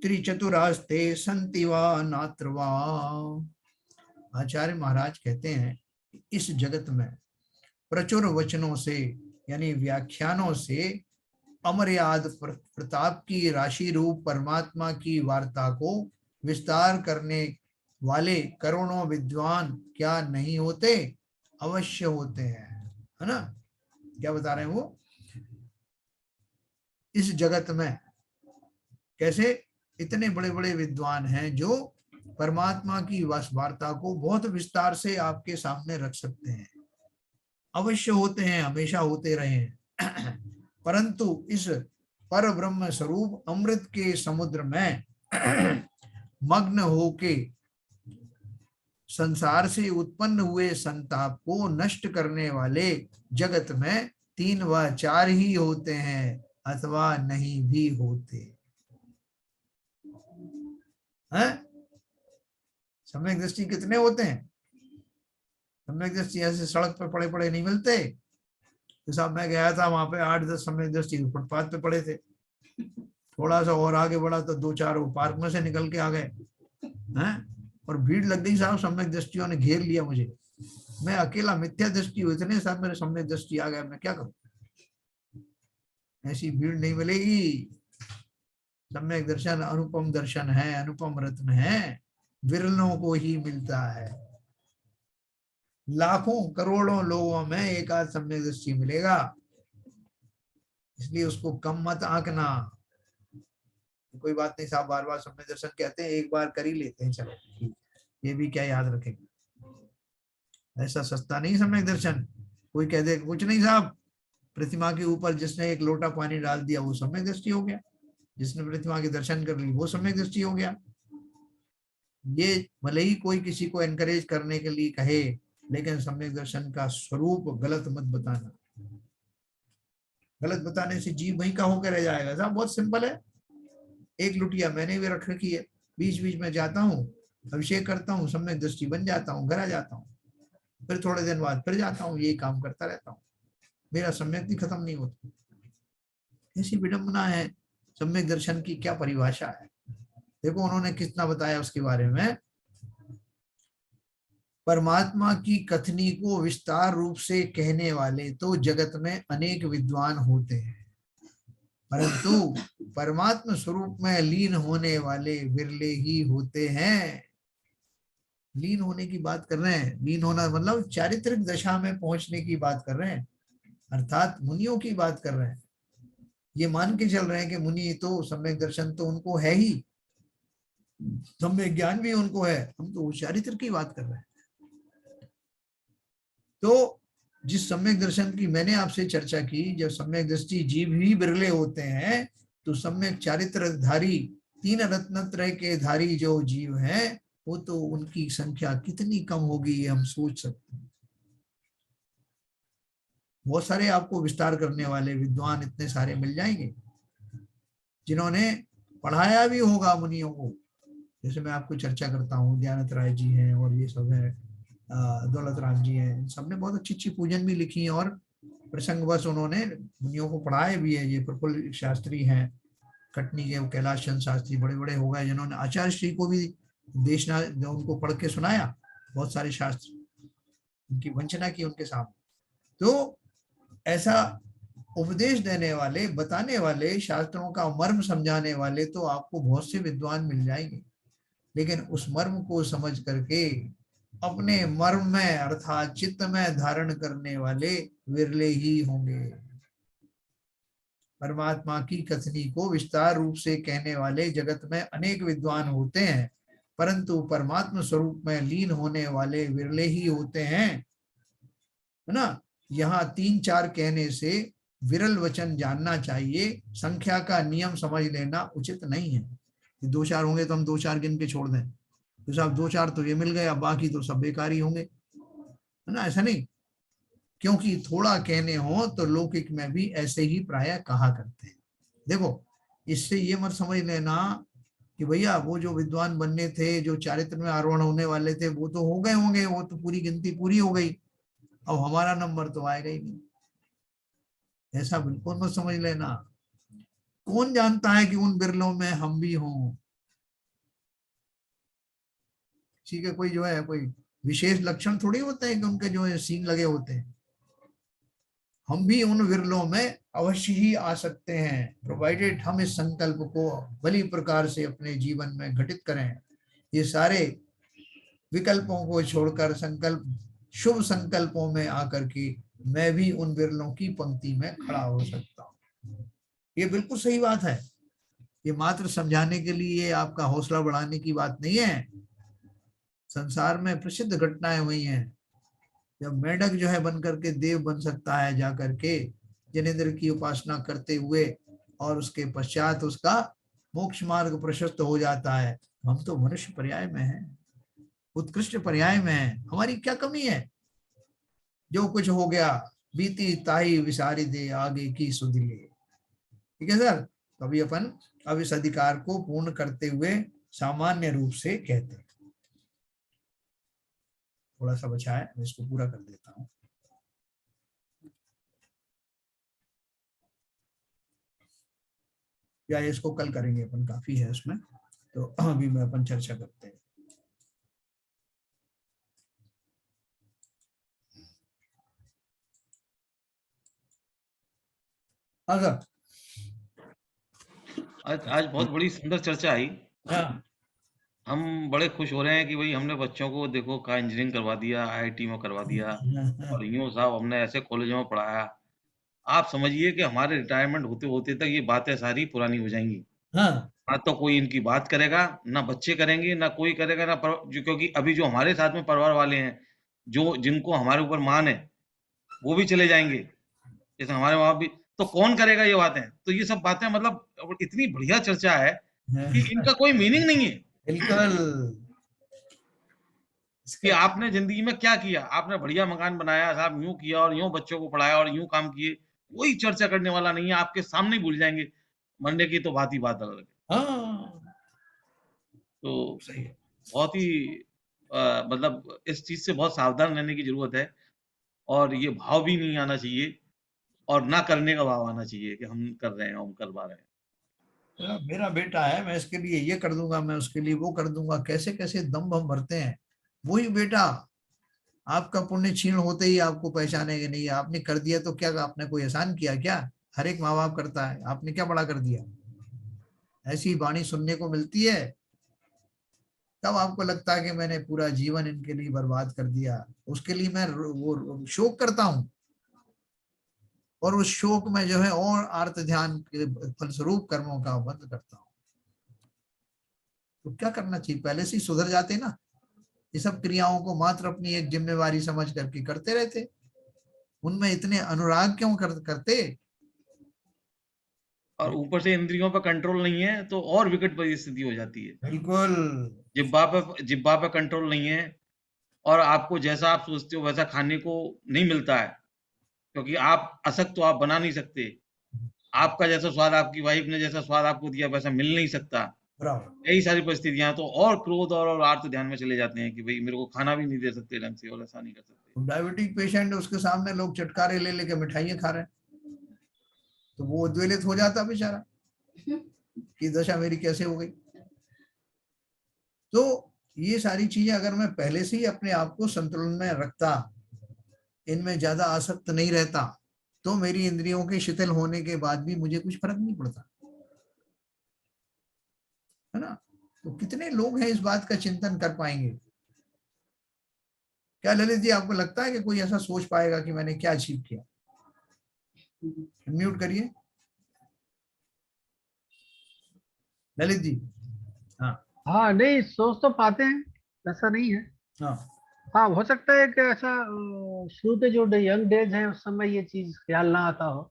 त्रिचतुरास्ते संति वा नात्र वा। आचार्य महाराज कहते हैं कि इस जगत में प्रचुर वचनों से यानी व्याख्यानों से अमर्याद प्रताप की राशि रूप परमात्मा की वार्ता को विस्तार करने वाले करोड़ों विद्वान क्या नहीं होते? अवश्य होते हैं, है ना। क्या बता रहे हैं वो? इस जगत में कैसे इतने बड़े बड़े विद्वान हैं जो परमात्मा की वार्ता को बहुत विस्तार से आपके सामने रख सकते हैं। अवश्य होते हैं, हमेशा होते रहे हैं। परंतु इस पर ब्रह्म स्वरूप अमृत के समुद्र में मग्न होके संसार से उत्पन्न हुए संताप को नष्ट करने वाले जगत में 3 व 4 ही होते हैं, अथवा नहीं भी होते हैं। सम्यक दृष्टि कितने होते हैं? सम्यक दृष्टि ऐसे सड़क पे पड़े पड़े नहीं मिलते। तो साहब मैं गया था वहां पे 8-10 सम्यक दृष्टि फुटपाथ पे पड़े थे। थोड़ा सा और आगे बढ़ा तो 2-4 वो पार्क में से निकल के आ गए हैं, और भीड़ लग गई साहब। सम्यक दृष्टियों ने घेर लिया मुझे। मैं अकेला मिथ्या दृष्टि हूँ, इतने साहब मेरे सम्यक दृष्टि आ गया, मैं क्या करूं? ऐसी भीड़ नहीं मिलेगी। सम्यक दर्शन अनुपम दर्शन है, अनुपम रत्न है, विरलों को ही मिलता है। लाखों करोड़ों लोगों में एक आध सम्यक दृष्टि मिलेगा, इसलिए उसको कम मत आंकना। कोई बात नहीं साहब, बार बार सम्यक दर्शन कहते हैं, एक बार कर ही लेते हैं, चलो ये भी क्या याद रखेंगे। ऐसा सस्ता नहीं सम्यक दर्शन। कोई कह दे कुछ नहीं साहब, प्रतिमा के ऊपर जिसने एक लोटा पानी डाल दिया वो सम्यक दृष्टि हो गया, जिसने प्रतिमा के दर्शन कर ली वो सम्यक दृष्टि हो गया। ये भले ही कोई किसी को एनकरेज करने के लिए कहे, लेकिन सम्यक दर्शन का स्वरूप गलत मत बताना। गलत बताने से जीव वहीं का होकर रह जाएगा साहब। बहुत सिंपल है। एक लुटिया मैंने भी रख रखी है, बीच बीच में जाता हूँ, अभिषेक करता हूँ, सम्यक दृष्टि बन जाता हूँ, घर आ जाता हूँ, फिर थोड़े दिन बाद फिर जाता हूँ, यही काम करता रहता हूँ, मेरा सम्यक खत्म नहीं होता। ऐसी विडंबना है। सम्यक दर्शन की क्या परिभाषा है? देखो उन्होंने कितना बताया उसके बारे में। परमात्मा की कथनी को विस्तार रूप से कहने वाले तो जगत में अनेक विद्वान होते हैं, परंतु परमात्मा स्वरूप में लीन होने वाले विरले ही होते हैं। लीन होने की बात कर रहे हैं। लीन होना मतलब चारित्रिक दशा में पहुंचने की बात कर रहे हैं, अर्थात मुनियों की बात कर रहे हैं। ये मान के चल रहे हैं कि मुनि तो सम्यक दर्शन तो उनको है ही, सम्यक ज्ञान भी उनको है, हम तो चारित्र की बात कर रहे हैं। तो जिस सम्यक दर्शन की मैंने आपसे चर्चा की, जब सम्यक दृष्टि जीव ही बिरले होते हैं, तो सम्यक चारित्रधारी 3 रत्नत्रय के धारी जो जीव हैं, वो तो उनकी संख्या कितनी कम होगी ये हम सोच सकते हैं। बहुत सारे आपको विस्तार करने वाले विद्वान इतने सारे मिल जाएंगे जिन्होंने पढ़ाया भी होगा मुनियों को। जैसे मैं आपको चर्चा करता हूँ, दयानंद राय जी हैं और ये सब है, दौलत राम जी हैं, सबने बहुत अच्छी अच्छी पूजन भी लिखी है और प्रसंगवश उन्होंने मुनियों को पढ़ाए भी है। ये प्रफुल्ल शास्त्री हैं कटनी के, कैलाश चंद्र शास्त्री बड़े बड़े हो गए जिन्होंने आचार्य श्री को भी देशना उनको पढ़ के सुनाया, बहुत सारे शास्त्र उनकी वंचना की उनके सामने। तो ऐसा उपदेश देने वाले, बताने वाले, शास्त्रों का मर्म समझाने वाले तो आपको बहुत से विद्वान मिल जाएंगे, लेकिन उस मर्म को समझ करके अपने मर्म में अर्थात चित्त में धारण करने वाले विरले ही होंगे। परमात्मा की कथनी को विस्तार रूप से कहने वाले जगत में अनेक विद्वान होते हैं, परंतु परमात्मा स्वरूप में लीन होने वाले विरले ही होते हैं, है ना। यहाँ 3-4 कहने से विरल वचन जानना चाहिए, संख्या का नियम समझ लेना उचित नहीं है। 2-4 होंगे तो हम 2-4 गिन के छोड़ दें, तो साहब 2-4 तो ये मिल गए, अब बाकी तो सब बेकार ही होंगे, है ना। ऐसा नहीं, क्योंकि थोड़ा कहने हो तो लौकिक में भी ऐसे ही प्राय कहा करते हैं। देखो, इससे ये मत समझ लेना कि भैया वो जो विद्वान बनने थे, जो चारित्र में आरोहण होने वाले थे, वो तो हो गए होंगे, वो तो पूरी गिनती पूरी हो गई, अब हमारा नंबर तो आएगा ही नहीं। ऐसा बिल्कुल मत समझ लेना। कौन जानता है कि उन बिरलों में हम भी हों। ठीक है, कोई जो है कोई विशेष लक्षण थोड़ी होते हैं कि उनके जो है सींग लगे होते हैं। हम भी उन विरलों में अवश्य ही आ सकते हैं, प्रोवाइडेड हम इस संकल्प को भली प्रकार से अपने जीवन में घटित करें। ये सारे विकल्पों को छोड़कर संकल्प, शुभ संकल्पों में आकर के मैं भी उन विरलों की पंक्ति में खड़ा हो सकता हूँ। ये बिल्कुल सही बात है। ये मात्र समझाने के लिए, आपका हौसला बढ़ाने की बात नहीं है। संसार में प्रसिद्ध घटनाएं हुई हैं, जब मेंढक जो है बन करके देव बन सकता है जा करके जनेन्द्र की उपासना करते हुए, और उसके पश्चात उसका मोक्ष मार्ग प्रशस्त हो जाता है। हम तो मनुष्य पर्याय में हैं, उत्कृष्ट पर्याय में हैं, हमारी क्या कमी है। जो कुछ हो गया बीती ताई विसारी दे, आगे की सुध ले। ठीक है सर, तो अभी अपन अब इस अधिकार को पूर्ण करते हुए सामान्य रूप से कहते हैं। थोड़ा सा बचा है, मैं इसको पूरा कर देता हूँ। या इसको कल करेंगे अपन, काफी है उसमें, तो अभी में अपन चर्चा करते हैं। अगर आज बहुत बड़ी सुंदर चर्चा आई। हाँ हम बड़े खुश हो रहे हैं कि भाई हमने बच्चों को देखो का इंजीनियरिंग करवा दिया, आईआईटी में करवा दिया, और यूं साहब हमने ऐसे कॉलेजों में पढ़ाया। आप समझिए कि हमारे रिटायरमेंट होते होते तक ये बातें सारी पुरानी हो जाएंगी। हाँ ना तो कोई इनकी बात करेगा, ना बच्चे करेंगे, ना कोई करेगा, ना क्योंकि अभी जो हमारे साथ में परिवार वाले हैं, जो जिनको हमारे ऊपर मान है, वो भी चले जाएंगे, जैसे हमारे वहां भी। तो कौन करेगा ये बातें? तो ये सब बातें मतलब इतनी बढ़िया चर्चा है कि इनका कोई मीनिंग नहीं है बिल्कुल। कि इसका आपने जिंदगी में क्या किया। आपने बढ़िया मकान बनाया साहब, यूं किया और यूं बच्चों को पढ़ाया और यूं काम किए, कोई चर्चा करने वाला नहीं है। आपके सामने ही भूल जाएंगे। मरने की तो बात ही बात अलग है। हाँ तो सही है। बहुत ही मतलब इस चीज से बहुत सावधान रहने की जरूरत है। और ये भाव भी नहीं आना चाहिए, और ना करने का भाव आना चाहिए कि हम कर रहे हैं, हम करवा रहे हैं। मेरा बेटा है, मैं इसके लिए ये कर दूंगा, मैं उसके लिए वो कर दूंगा, कैसे कैसे दम बम भरते हैं। वही बेटा आपका पुण्य क्षीण होते ही आपको पहचानेंगे नहीं। आपने कर दिया तो क्या, आपने कोई एहसान किया क्या? हर एक माँ बाप करता है, आपने क्या बड़ा कर दिया? ऐसी वाणी सुनने को मिलती है, तब आपको लगता है कि मैंने पूरा जीवन इनके लिए बर्बाद कर दिया। उसके लिए मैं वो शोक करता हूँ, और उस शोक में जो है और आर्त ध्यान के फलस्वरूप कर्मों का बंध करता हूँ। तो क्या करना चाहिए, पहले से ही सुधर जाते ना। ये सब क्रियाओं को मात्र अपनी एक जिम्मेवारी समझ करके करते रहते, उनमें इतने अनुराग क्यों करते। और ऊपर से इंद्रियों पर कंट्रोल नहीं है तो और विकट परिस्थिति हो जाती है। बिल्कुल। जिब्बा पे कंट्रोल नहीं है, और आपको जैसा आप सोचते हो वैसा खाने को नहीं मिलता है, क्योंकि आप असक्त तो आप बना नहीं सकते। आपका जैसा स्वाद, आपकी वाइफ ने जैसा स्वाद आपको दिया वैसा मिल नहीं सकता। बराबर। यही सारी परिस्थितियां, तो और क्रोध और आर्त ध्यान में चले जाते हैं कि भाई मेरे को खाना भी नहीं दे सकते ढंग से, और ऐसा नहीं कर सकते। डायबिटिक पेशेंट, उसके सामने लोग चटकारे ले लेके मिठाइयाँ खा रहे हैं, तो वो उद्वेलित हो जाता बेचारा कि दशा मेरी कैसे हो गई। तो ये सारी चीजें अगर मैं पहले से ही अपने आप को संतुलन में रखता, इनमें ज्यादा आसक्त नहीं रहता, तो मेरी इंद्रियों के शिथिल होने के बाद भी मुझे कुछ फर्क नहीं पड़ता, है ना। तो कितने लोग हैं इस बात का चिंतन कर पाएंगे? क्या ललित जी, आपको लगता है कि कोई ऐसा सोच पाएगा कि मैंने क्या अचीव किया? म्यूट करिए। ललित जी। हाँ हाँ नहीं, सोच तो पाते हैं, ऐसा नहीं है। हाँ हाँ, हो सकता है कि ऐसा शुरू के जो यंग डेज है उस समय ये चीज ख्याल ना आता हो,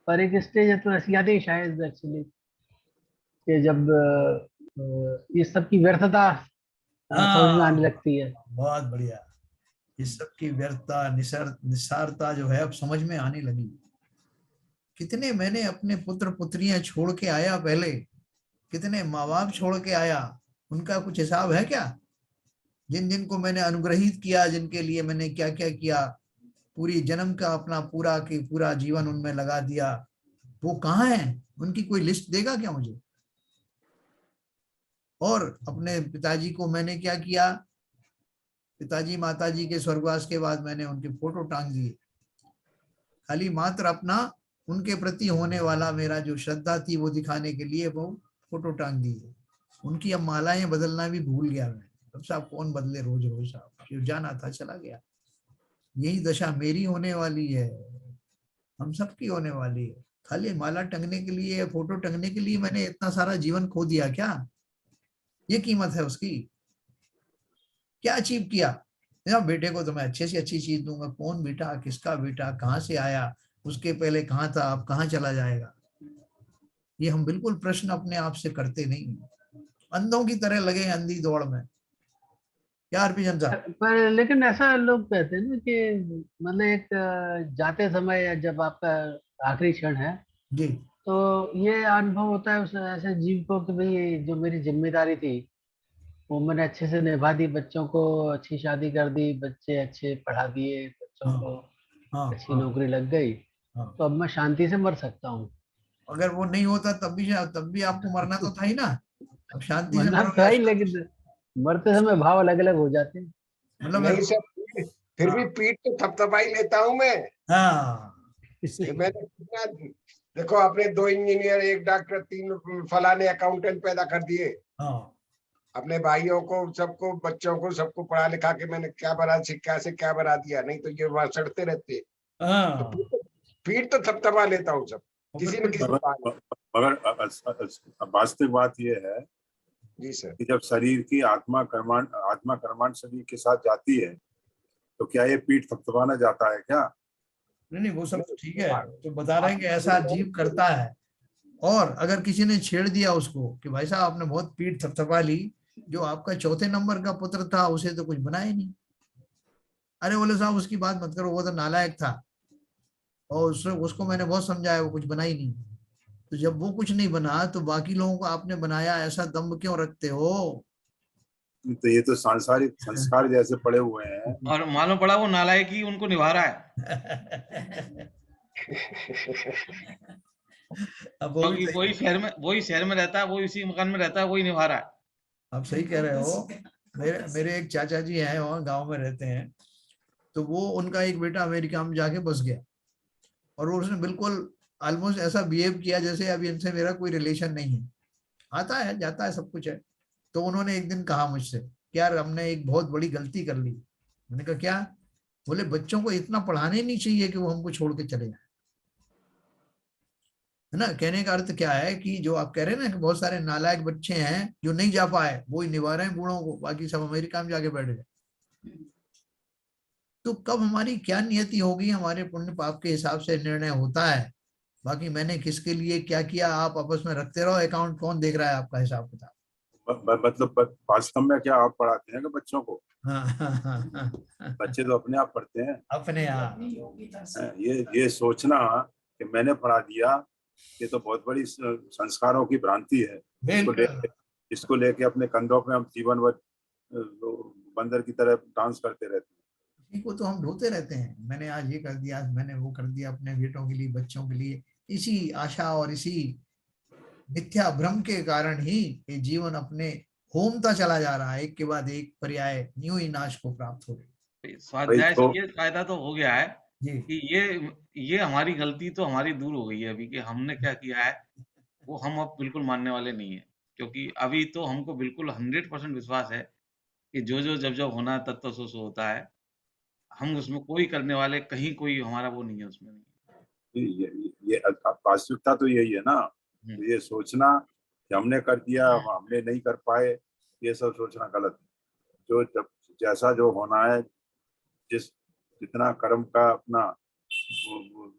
पर एक स्टेज है तो ऐसी आती है शायद एक्चुअली, कि जब ये सब की व्यर्थता समझ में आने हाँ, लगती है। बहुत बढ़िया। इस सब की व्यर्थता, निसारता जो है अब समझ में आने लगी। कितने मैंने अपने पुत्र पुत्रियां छोड़ के आया पहले, कितने माँ बाप छोड़ के आया, उनका कुछ हिसाब है क्या? जिन जिन को मैंने अनुग्रहित किया, जिनके लिए मैंने क्या क्या किया, पूरी जन्म का अपना पूरा की पूरा जीवन उनमें लगा दिया, वो कहाँ है? उनकी कोई लिस्ट देगा क्या मुझे? और अपने पिताजी को मैंने क्या किया? पिताजी माताजी के स्वर्गवास के बाद मैंने उनके फोटो टांग दिए, खाली मात्र अपना उनके प्रति होने वाला मेरा जो श्रद्धा थी वो दिखाने के लिए वो फोटो टांग दिए। उनकी अब मालाएं बदलना भी भूल गया मैं। अब साहब कौन बदले रोज रोज, साहब शिव जाना था चला गया। यही दशा मेरी होने वाली है, हम सबकी होने वाली है। खाली माला टंगने के लिए, फोटो टंगने के लिए मैंने इतना सारा जीवन खो दिया क्या? ये कीमत है उसकी? क्या अचीव किया? मेरा बेटे को तो मैं अच्छे से अच्छी चीज दूंगा, कौन बेटा, किसका बेटा, कहाँ से आया, उसके पहले कहाँ था, अब कहाँ चला जाएगा? ये हम बिल्कुल प्रश्न अपने आप से करते नहीं, अंधों की तरह लगे हैं अंधी दौड़ में। क्या हरभजन साहब? पर लेकिन ऐसा लोग कहते हैं ना कि मतलब एक जाते समय या जब आपका आखिरी क्षण है, जी। तो ये अनुभव होता है उस ऐसे जीव को कि भाई जो मेरी जिम्मेदारी थी वो मैंने अच्छे से निभा दी, बच्चों को अच्छी शादी कर दी, बच्चे अच्छे पढ़ा दिए, बच्चों हाँ को हाँ अच्छी हाँ नौकरी लग गई, हाँ। तो अब मैं शांति से मर सकता हूँ। अगर वो नहीं होता तब भी आपको मरना तो था ही ना। अब शांति से मरना तो मरोगे है ही, अशांति लेकिन मरते समय भाव अलग अलग हो जाते हैं। मतलब मैं नहीं सर, फिर भी हाँ पीठ तो थपथपाई लेता हूं मैं। हाँ कि सही। मैंने कितना, देखो आपने 2 इंजीनियर, 1 डॉक्टर, 3 फलाने अकाउंटेंट पैदा कर दिए। हाँ अपने भाइयों को, सबको, बच्चों को, सबको पढ़ा लिखा के मैंने क्या बना, शिक्षा से क्या बना दिया, नहीं तो ये वहां सड़ते रहते। तो हाँ। पीठ तो थपथपा लेता हूँ सब, और फिर किसी न कुछ किसी बात। मगर वास्तविक बात यह है जी सर। कि जब शरीर की आत्मा कर्मांड शरीर के साथ जाती है तो क्या ये पीठ थपथपाना जाता है क्या? नहीं नहीं, वो सब तो नहीं, ठीक है, तो बता रहे हैं कि ऐसा जीव करता है। और अगर किसी ने छेड़ दिया उसको कि भाई साहब आपने बहुत पीठ थपथपा ली, जो आपका चौथे नंबर का पुत्र था उसे तो कुछ बना ही नहीं। अरे बोले साहब उसकी बात मत करो, वो तो नालायक था, और उसको मैंने बहुत समझाया, वो कुछ बना ही नहीं। तो जब वो कुछ नहीं बना तो बाकी लोगों को आपने बनाया, ऐसा दम्भ क्यों रखते हो? तो ये तो सांसारिक संस्कार जैसे पड़े हुए हैं। और मालूम पड़ा वो नालायकी उनको निभा रहा है, अब वो भी क्योंकि सही। वही शहर में रहता है, वही इसी मकान में रहता है, वही निभा रहा है। आप सही कह रहे हो। मेरे मेरे एक चाचा जी हैं, वहाँ गांव में रहते हैं। तो वो उनका एक बेटा अमेरिका में जाके बस गया, और वो उसने बिल्कुल ऑलमोस्ट ऐसा बिहेव किया जैसे अभी इनसे मेरा कोई रिलेशन नहीं है। आता है जाता है सब कुछ है। तो उन्होंने एक दिन कहा मुझसे कि यार हमने एक बहुत बड़ी गलती कर ली। मैंने कहा क्या? बोले बच्चों को इतना पढ़ाने ही नहीं चाहिए कि वो हमको छोड़ के चले जाए। है ना? कहने का अर्थ क्या है कि जो आप कह रहे हैं ना कि बहुत सारे नालायक बच्चे हैं जो नहीं जा पाए, वो ही निभा रहे हैं बूढ़ों को, बाकी सब अमेरिका में जाके बैठ गए। तो कब हमारी क्या नियति होगी, हमारे पुण्य पाप के हिसाब से निर्णय होता है। बाकी मैंने किसके लिए क्या किया, आप आपस में रखते रहो अकाउंट, कौन देख रहा है आपका हिसाब किताब? मतलब वास्तव में क्या आप पढ़ाते हैं कि बच्चों को? हाँ हाँ हाँ हाँ। बच्चे तो अपने आप पढ़ते हैं। अपने आप। ये सोचना कि मैंने पढ़ा दिया, ये तो बहुत बड़ी संस्कारों की भ्रांति है। बिल्कुल। इसको लेके अपने कंधों पे हम जीवन भर बंदर की तरह डांस करते रहते हैं। इसी को तो हम ढोते रहते हैं, मैंने आज ये कर दिया, आज मैंने वो कर दिया, अपने बेटों के लिए, बच्चों के लिए। इसी आशा और इसी मिथ्या भ्रम के कारण ही ये जीवन अपने होमता चला जा रहा है, एक के बाद एक पर्याय न्यू ही नाश को प्राप्त हो रही। वही स्वाध्याय से तो। ये फायदा तो हो गया है जी। कि ये हमारी गलती तो हमारी दूर हो गई है अभी, कि हमने क्या किया है वो हम अब बिल्कुल मानने वाले नहीं है। क्योंकि अभी तो हमको बिल्कुल 100% विश्वास है कि जो जब जब होना है तब तो सो होता है। हम उसमें कोई करने वाले, कहीं कोई हमारा वो नहीं है उसमें। नहीं ये वास्तविकता तो यही है ना। है। ये सोचना कि हमने कर दिया, हमने नहीं कर पाए, ये सब सोचना गलत है। जो जब जैसा जो होना है, जितना कर्म का अपना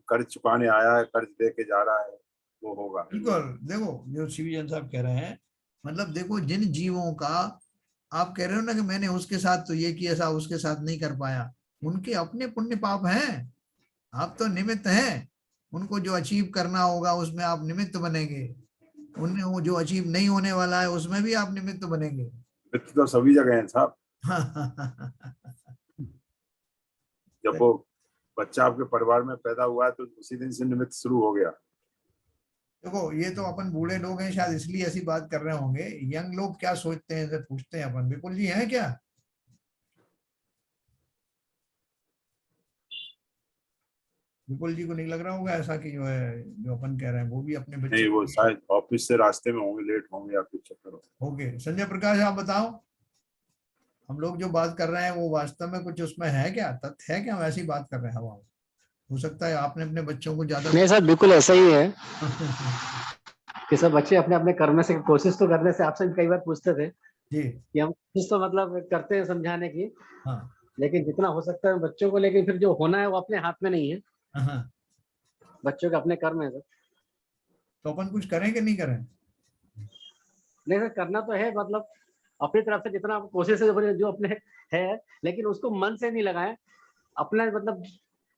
कर्ज चुकाने आया है, कर्ज लेके जा रहा है, वो होगा। बिल्कुल। देखो जो शिवजन साहब कह रहे हैं, मतलब देखो जिन जीवों का आप कह रहे हो ना कि मैंने उसके साथ तो ये किया था, उसके साथ नहीं कर पाया, उनके अपने पुण्य पाप हैं, आप तो निमित्त हैं। उनको जो अचीव करना होगा उसमें आप निमित्त बनेंगे, उन्हें वो जो अचीव नहीं होने वाला है उसमें भी आप निमित्त बनेंगे। मित्र तो सभी जगह है साहब। जब वो बच्चा आपके परिवार में पैदा हुआ है तो उसी दिन से निमित्त शुरू हो गया। देखो ये तो अपन बूढ़े लोग हैं, शायद इसलिए ऐसी बात कर रहे होंगे। यंग लोग क्या सोचते हैं, जब पूछते हैं अपन। विपुल जी हैं क्या? विपुल जी को नहीं लग रहा होगा ऐसा कि जो है जो अपन कह रहे हैं वो भी अपने नहीं, बच्चे वो शायद ऑफिस से रास्ते में होंगे, लेट होंगे या कुछ चक्कर हो। ओके। संजय प्रकाश आप बताओ, हम लोग जो बात कर रहे हैं वो वास्तव में कुछ उसमें है क्या, तथ्य है क्या, हम ऐसी बात कर रहे हैं हवा में? हो सकता है आपने अपने बच्चों को ज्यादा नहीं सर, बिल्कुल ऐसा ही है कि सब बच्चे अपने अपने कर्म से कोशिश तो करने से आपसे कई बार पूछते थे जी कि हम कोशिश तो मतलब करते हैं समझाने की, हाँ लेकिन जितना हो सकता है बच्चों को, लेकिन फिर जो होना है वो अपने हाथ में नहीं है, हाँ। बच्चों के अपने कर्म है सर। तो अपन कुछ करें कि नहीं करें? नहीं सर, करना तो है, मतलब अपनी तरफ से जितना कोशिश है जो अपने है, लेकिन उसको मन से नहीं लगाए अपना, मतलब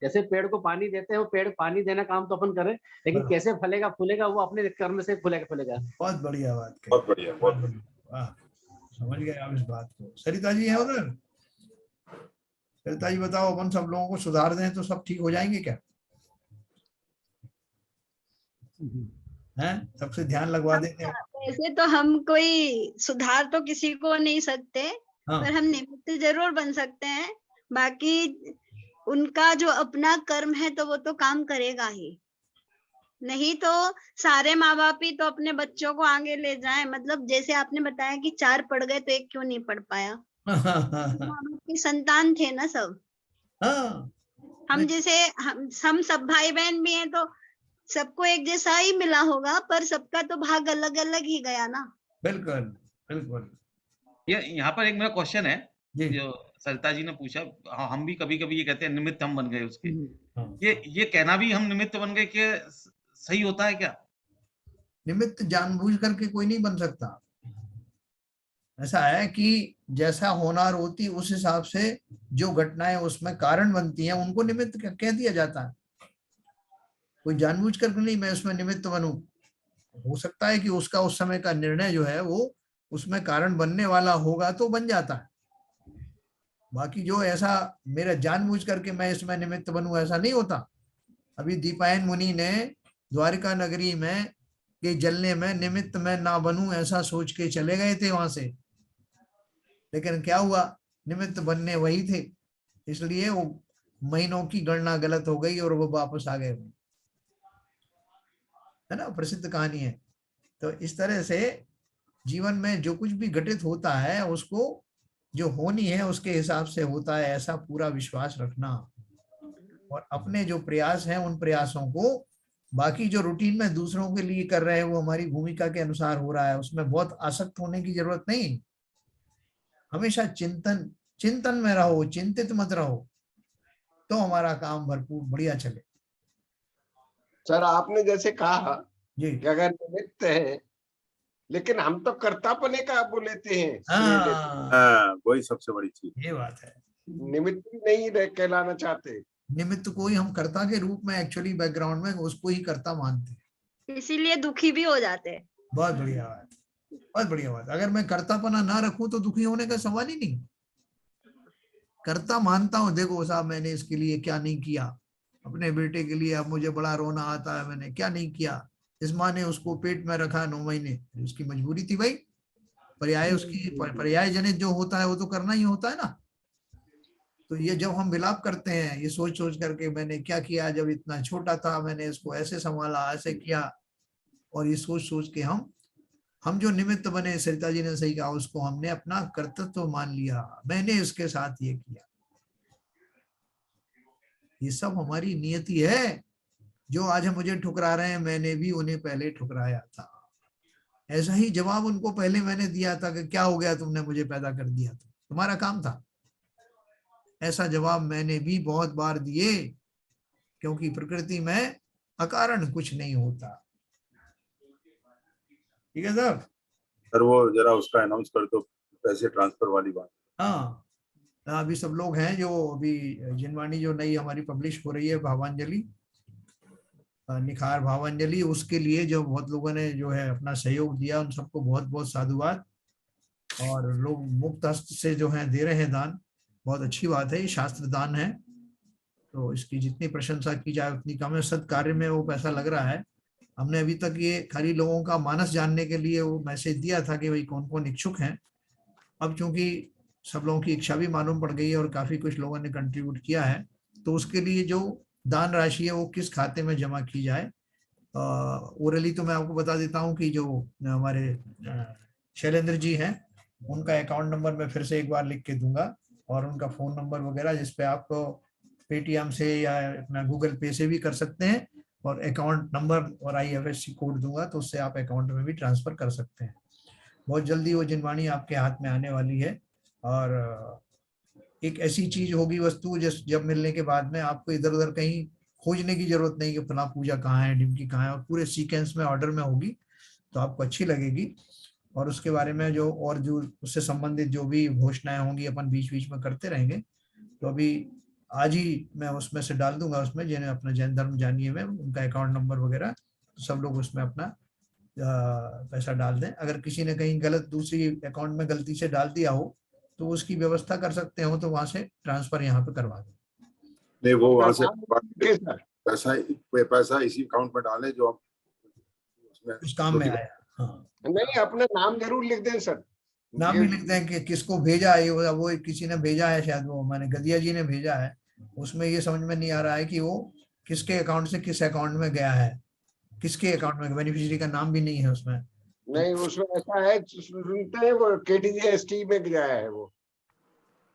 जैसे पेड़ को पानी देते हैं, वो पेड़ पानी देना काम तो अपन करें, लेकिन हाँ। कैसे फलेगा फूलेगा वो अपने कर्म से फूलेगा। बहुत बढ़िया बात कही, बहुत बढ़िया, बहुत बहुत बढ़िया। वाह, समझ गए आप इस बात को। सरिता जी है उधर? सरिता जी बताओ, अपन सब लोगों को सुधार दें तो सब ठीक हो जाएंगे क्या? हैं, सबसे ध्यान लगवा देते हैं। वैसे तो हम कोई सुधार तो किसी को नहीं सकते, हाँ पर हम निमित्त जरूर बन सकते हैं। बाकी उनका जो अपना कर्म है तो वो तो काम करेगा ही, नहीं तो सारे माँ बाप ही तो अपने बच्चों को आगे ले जाएं। मतलब जैसे आपने बताया कि 4 पढ़ गए तो एक क्यों नहीं पढ़ पाया, माँ बाप की संतान थे ना सब। हाँ हम जैसे हम सब भाई बहन भी हैं तो सबको एक जैसा ही मिला होगा, पर सबका तो भाग अलग अलग ही गया ना। बिल्कुल बिल्कुल। ये यहाँ पर एक मेरा क्वेश्चन है जी जो सरिता जी ने पूछा। हम भी कभी कभी ये कहते हैं निमित्त हम बन गए उसके। हाँ। ये कहना भी हम निमित्त बन गए कि सही होता है क्या? निमित्त जानबूझ करके कोई नहीं बन सकता। ऐसा है कि जैसा होनार होती उस हिसाब से जो घटनाएं उसमें कारण बनती हैं उनको निमित्त कह दिया जाता है। कोई जानबूझ करके नहीं मैं उसमें निमित्त बनूं। हो सकता है कि उसका उस समय का निर्णय जो है वो उसमें कारण बनने वाला होगा तो बन जाता है। बाकी जो ऐसा मेरा जानबूझ करके मैं इसमें निमित्त बनूं ऐसा नहीं होता। अभी दीपायन मुनि ने द्वारिका नगरी में के जलने में निमित्त मैं ना बनूं ऐसा सोच के चले गए थे वहां से, लेकिन क्या हुआ, निमित्त बनने वही थे, इसलिए वो महीनों की गणना गलत हो गई और वो वापस आ गए, है ना, प्रसिद्ध कहानी है। तो इस तरह से जीवन में जो कुछ भी घटित होता है उसको जो होनी है उसके हिसाब से होता है, ऐसा पूरा विश्वास रखना। और अपने जो प्रयास हैं उन प्रयासों को बाकी जो रूटीन में दूसरों के लिए कर रहे हैं वो हमारी भूमिका के अनुसार हो रहा है, उसमें बहुत आसक्त होने की जरूरत नहीं। हमेशा चिंतन चिंतन में रहो, चिंतित मत रहो, तो हमारा काम भरपूर बढ़िया चले। सर आपने जैसे कहा जी कि अगर निमित्त है, लेकिन हम तो कर्तापने का वो लेते हैं, श्रेय लेते हैं। हाँ, वही सबसे बड़ी चीज। ये बात है। निमित्त भी नहीं कहलाना चाहते। निमित्त को ही हम कर्ता के रूप में एक्चुअली बैकग्राउंड में उसको ही कर्ता मानते हैं। इसीलिए दुखी भी हो जाते हैं। बहुत बढ़िया बात, बहुत बढ़िया बात। अगर मैं कर्तापना ना रखूं तो दुखी होने का सवाल ही नहीं। कर्ता मानता हूं, देखो साहब मैंने इसके लिए क्या नहीं किया, अपने बेटे के लिए अब मुझे बड़ा रोना आता है, मैंने क्या नहीं किया। इस माँ ने उसको पेट में रखा 9 महीने, उसकी मजबूरी थी भाई, पर्याय उसकी पर्याय जनित जो होता है वो तो करना ही होता है ना। तो ये जब हम विलाप करते हैं ये सोच सोच करके मैंने क्या किया, जब इतना छोटा था मैंने इसको ऐसे संभाला, ऐसे किया, और ये सोच सोच के हम जो निमित्त बने, सरिता जी ने सही कहा, उसको हमने अपना कर्तव्य मान लिया, मैंने इसके साथ ये किया। ये सब हमारी नियति है। जो आज हम मुझे ठुकरा रहे हैं मैंने भी उन्हें पहले ठुकराया था। ऐसा ही जवाब उनको पहले मैंने दिया था कि क्या हो गया, तुमने मुझे पैदा कर दिया, तुम्हारा काम था। ऐसा जवाब मैंने भी बहुत बार दिए, क्योंकि प्रकृति में अकारण कुछ नहीं होता। ठीक है सर? सर वो जरा उसका अनाउंस कर दो, पैसे ट्रांसफर वाली बात। हाँ, अभी सब लोग हैं जो अभी जिनवाणी जो नई हमारी पब्लिश हो रही है, भावांजलि, निखार भावांजलि, उसके लिए जो बहुत लोगों ने जो है अपना सहयोग दिया, उन सबको बहुत बहुत साधुवाद। और लोग मुक्त हस्त से जो है दे रहे हैं दान, बहुत अच्छी बात है, ये शास्त्र दान है, तो इसकी जितनी प्रशंसा की जाए उतनी कम है। सत्कार्य में वो पैसा लग रहा है। हमने अभी तक ये खाली लोगों का मानस जानने के लिए वो मैसेज दिया था कि भाई कौन कौन इच्छुक हैं। अब चूंकि सब लोगों की इच्छा भी मालूम पड़ गई है और काफी कुछ लोगों ने कंट्रीब्यूट किया है, तो उसके लिए जो दान राशि है वो किस खाते में जमा की जाए, ओरली तो मैं आपको बता देता हूँ कि जो हमारे शैलेंद्र जी हैं, उनका अकाउंट नंबर मैं फिर से एक बार लिख के दूंगा, और उनका फोन नंबर वगैरह, जिसपे आप पेटीएम से या अपना गूगल पे से भी कर सकते हैं, और अकाउंट नंबर और IFSC कोड दूंगा, तो उससे आप अकाउंट में भी ट्रांसफर कर सकते हैं। बहुत जल्दी वो जिनवाणी आपके हाथ में आने वाली है, और एक ऐसी चीज होगी, वस्तु, जब मिलने के बाद में आपको इधर उधर कहीं खोजने की जरूरत नहीं कि फला पूजा कहाँ है, डिमकी कहाँ है, और पूरे सीक्वेंस में ऑर्डर में होगी, तो आपको अच्छी लगेगी। और उसके बारे में जो और जो उससे संबंधित जो भी घोषणाएं होंगी अपन बीच बीच में करते रहेंगे। तो अभी आज ही मैं उसमें से डाल दूंगा, उसमें जिन्हें अपना जैन धर्म जानिए में उनका अकाउंट नंबर वगैरह, तो सब लोग उसमें अपना पैसा डाल दें। अगर किसी ने कहीं गलत दूसरी अकाउंट में गलती से डाल दिया हो, तो उसकी व्यवस्था कर सकते हो, तो वहां से ट्रांसफर यहाँ पे करवा दें। नहीं, वो वहां से सर पैसा इसी अकाउंट में डालें जो आप उसमें उस काम में आया। हाँ, नहीं, अपना नाम जरूर लिख दें सर। नाम भी लिखते हैं कि किसको भेजा है, वो किसी ने भेजा है, शायद वो मैंने गदिया जी ने भेजा है। उसमें ये समझ में नहीं आ रहा है कि वो किसके अकाउंट से किस अकाउंट में गया है, किसके अकाउंट में, बेनिफिशियरी का नाम भी नहीं है उसमें। नहीं, उसमें ऐसा है, सुनते हैं वो KDGST में गया है वो।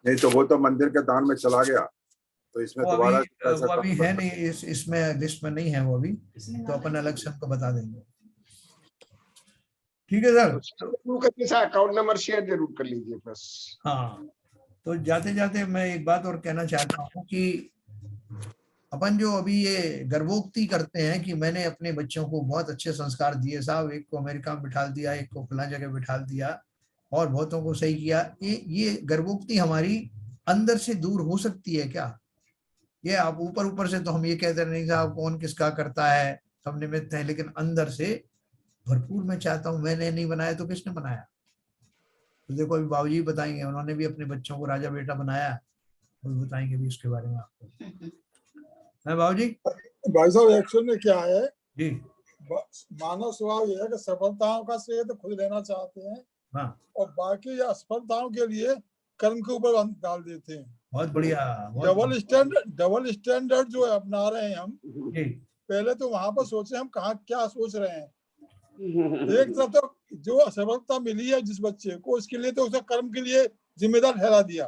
नहीं तो वो तो मंदिर के दान में चला गया, तो इसमें वो दोबारा अभी है नहीं, इसमें लिस्ट में नहीं है वो अभी, तो अपन अलग से हमको बता देंगे। ठीक है सर? अकाउंट नंबर शेयर जरूर कर लीजिए बस। हाँ, तो जाते जाते मैं एक बात और कहना चाहता हूँ कि अपन जो अभी ये गर्भोक्ति करते हैं कि मैंने अपने बच्चों को बहुत अच्छे संस्कार दिए साहब, एक को अमेरिका में बिठा दिया, एक को फला जगह बिठा दिया, और बहुतों को सही किया, ये गर्भोक्ति हमारी अंदर से दूर हो सकती है क्या? ये आप ऊपर ऊपर से तो हम ये कहते नहीं साहब कौन किसका करता है, सब निमित्त है, लेकिन अंदर से भरपूर मैं चाहता हूँ, मैंने नहीं बनाया तो किसने बनाया? तो देखो अभी बाबूजी बताएंगे, उन्होंने भी अपने बच्चों को राजा बेटा बनाया, वो बताएंगे भी उसके बारे में आपको, है बाबूजी? भाई साहब एक्चुअल में क्या है जी, मानव स्वभाव यह है कि सफलताओं का श्रेय तो खुद लेना चाहते हैं, हाँ, और बाकी असफलताओं के लिए कर्म के ऊपर डाल देते हैं। बहुत बढ़िया, डबल स्टैंडर्ड जो है अपना रहे हैं हम। जी, पहले तो वहां पर सोचे हम कहाँ क्या सोच रहे हैं। एक तरफ तो जो असफलता मिली है जिस बच्चे को, उसके लिए तो उसका कर्म के लिए जिम्मेदार ठहरा दिया,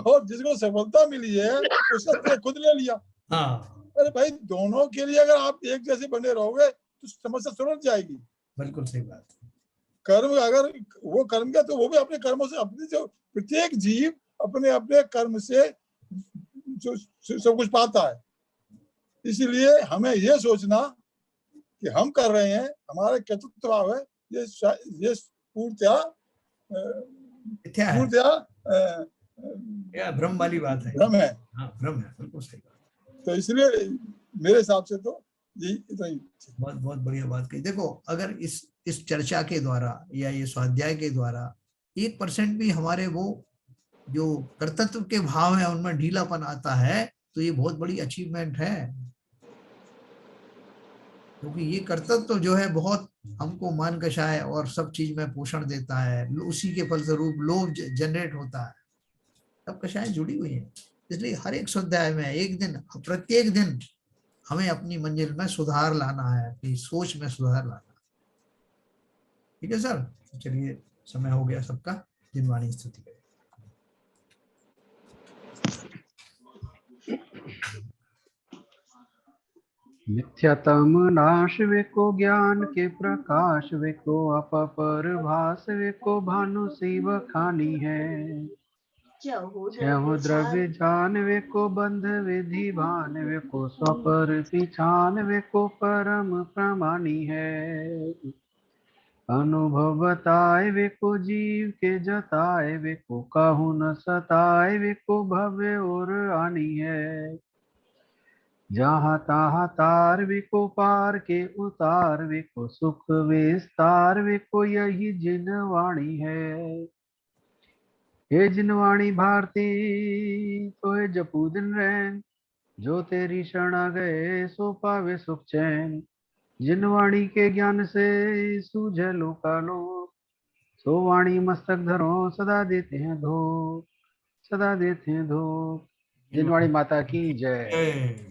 और जिसको सफलता मिली है उसने खुद ले लिया। हाँ, अरे भाई, दोनों के लिए अगर आप एक जैसे बने रहोगे तो समस्या सुलझ जाएगी। बिल्कुल सही बात। कर्म अगर वो कर्म किया तो वो भी अपने कर्मों से, अपने जो प्रत्येक जीव अपने अपने कर्म से जो सब कुछ पाता है। इसीलिए हमें ये सोचना कि हम कर रहे हैं, हमारा कर्तृत्व भाव है, ये पूर्णतया भ्रम वाली बात है, भ्रम है। हाँ, भ्रम है, बिल्कुल सही बात। तो इसलिए मेरे हिसाब से तो यही बहुत बहुत बढ़िया बात कही। देखो अगर इस चर्चा के द्वारा या ये स्वाध्याय के द्वारा 1% भी हमारे वो जो कर्तृत्व के भाव है उनमें ढीलापन आता है, तो ये बहुत बड़ी अचीवमेंट है, क्योंकि ये कर्तव्य जो है बहुत हमको मान कषाय और सब चीज में पोषण देता है, उसी के फलस्वरूप लोभ जनरेट होता है, सब कषाएं जुड़ी हुई हैं। इसलिए हर एक स्वाध्याय में एक दिन, प्रत्येक दिन हमें अपनी मंजिल में सुधार लाना है, अपनी सोच में सुधार लाना है। ठीक है सर? चलिए समय हो गया सबका, जिनवाणी स्तुति करें। मिथ्यातम नाश वे को ज्ञान के प्रकाश वे को अपर भास वे को भानु शिव खानी है। छह द्रव्य जान वे को बंध विधि भान वे को स्वपर पिछान वे को परम प्रमाणी है। अनुभव बताए वे को जीव के जताए वे को काहू न सताए वे को भव्य और आनी है। जहाँ तहाँ तार वे को पार के उतार वे को सुख विस्तार वे को यही जिन वाणी है। हे जिन वाणी भारती तो हे जपू दिन रैन जो तेरी शरणा गए सो पावे सुख चैन। जिन वाणी के ज्ञान से सूझे लोकालो सो वाणी मस्तक धरो सदा देते हैं धो सदा देते हैं धो। जिन वाणी माता की जय। जय।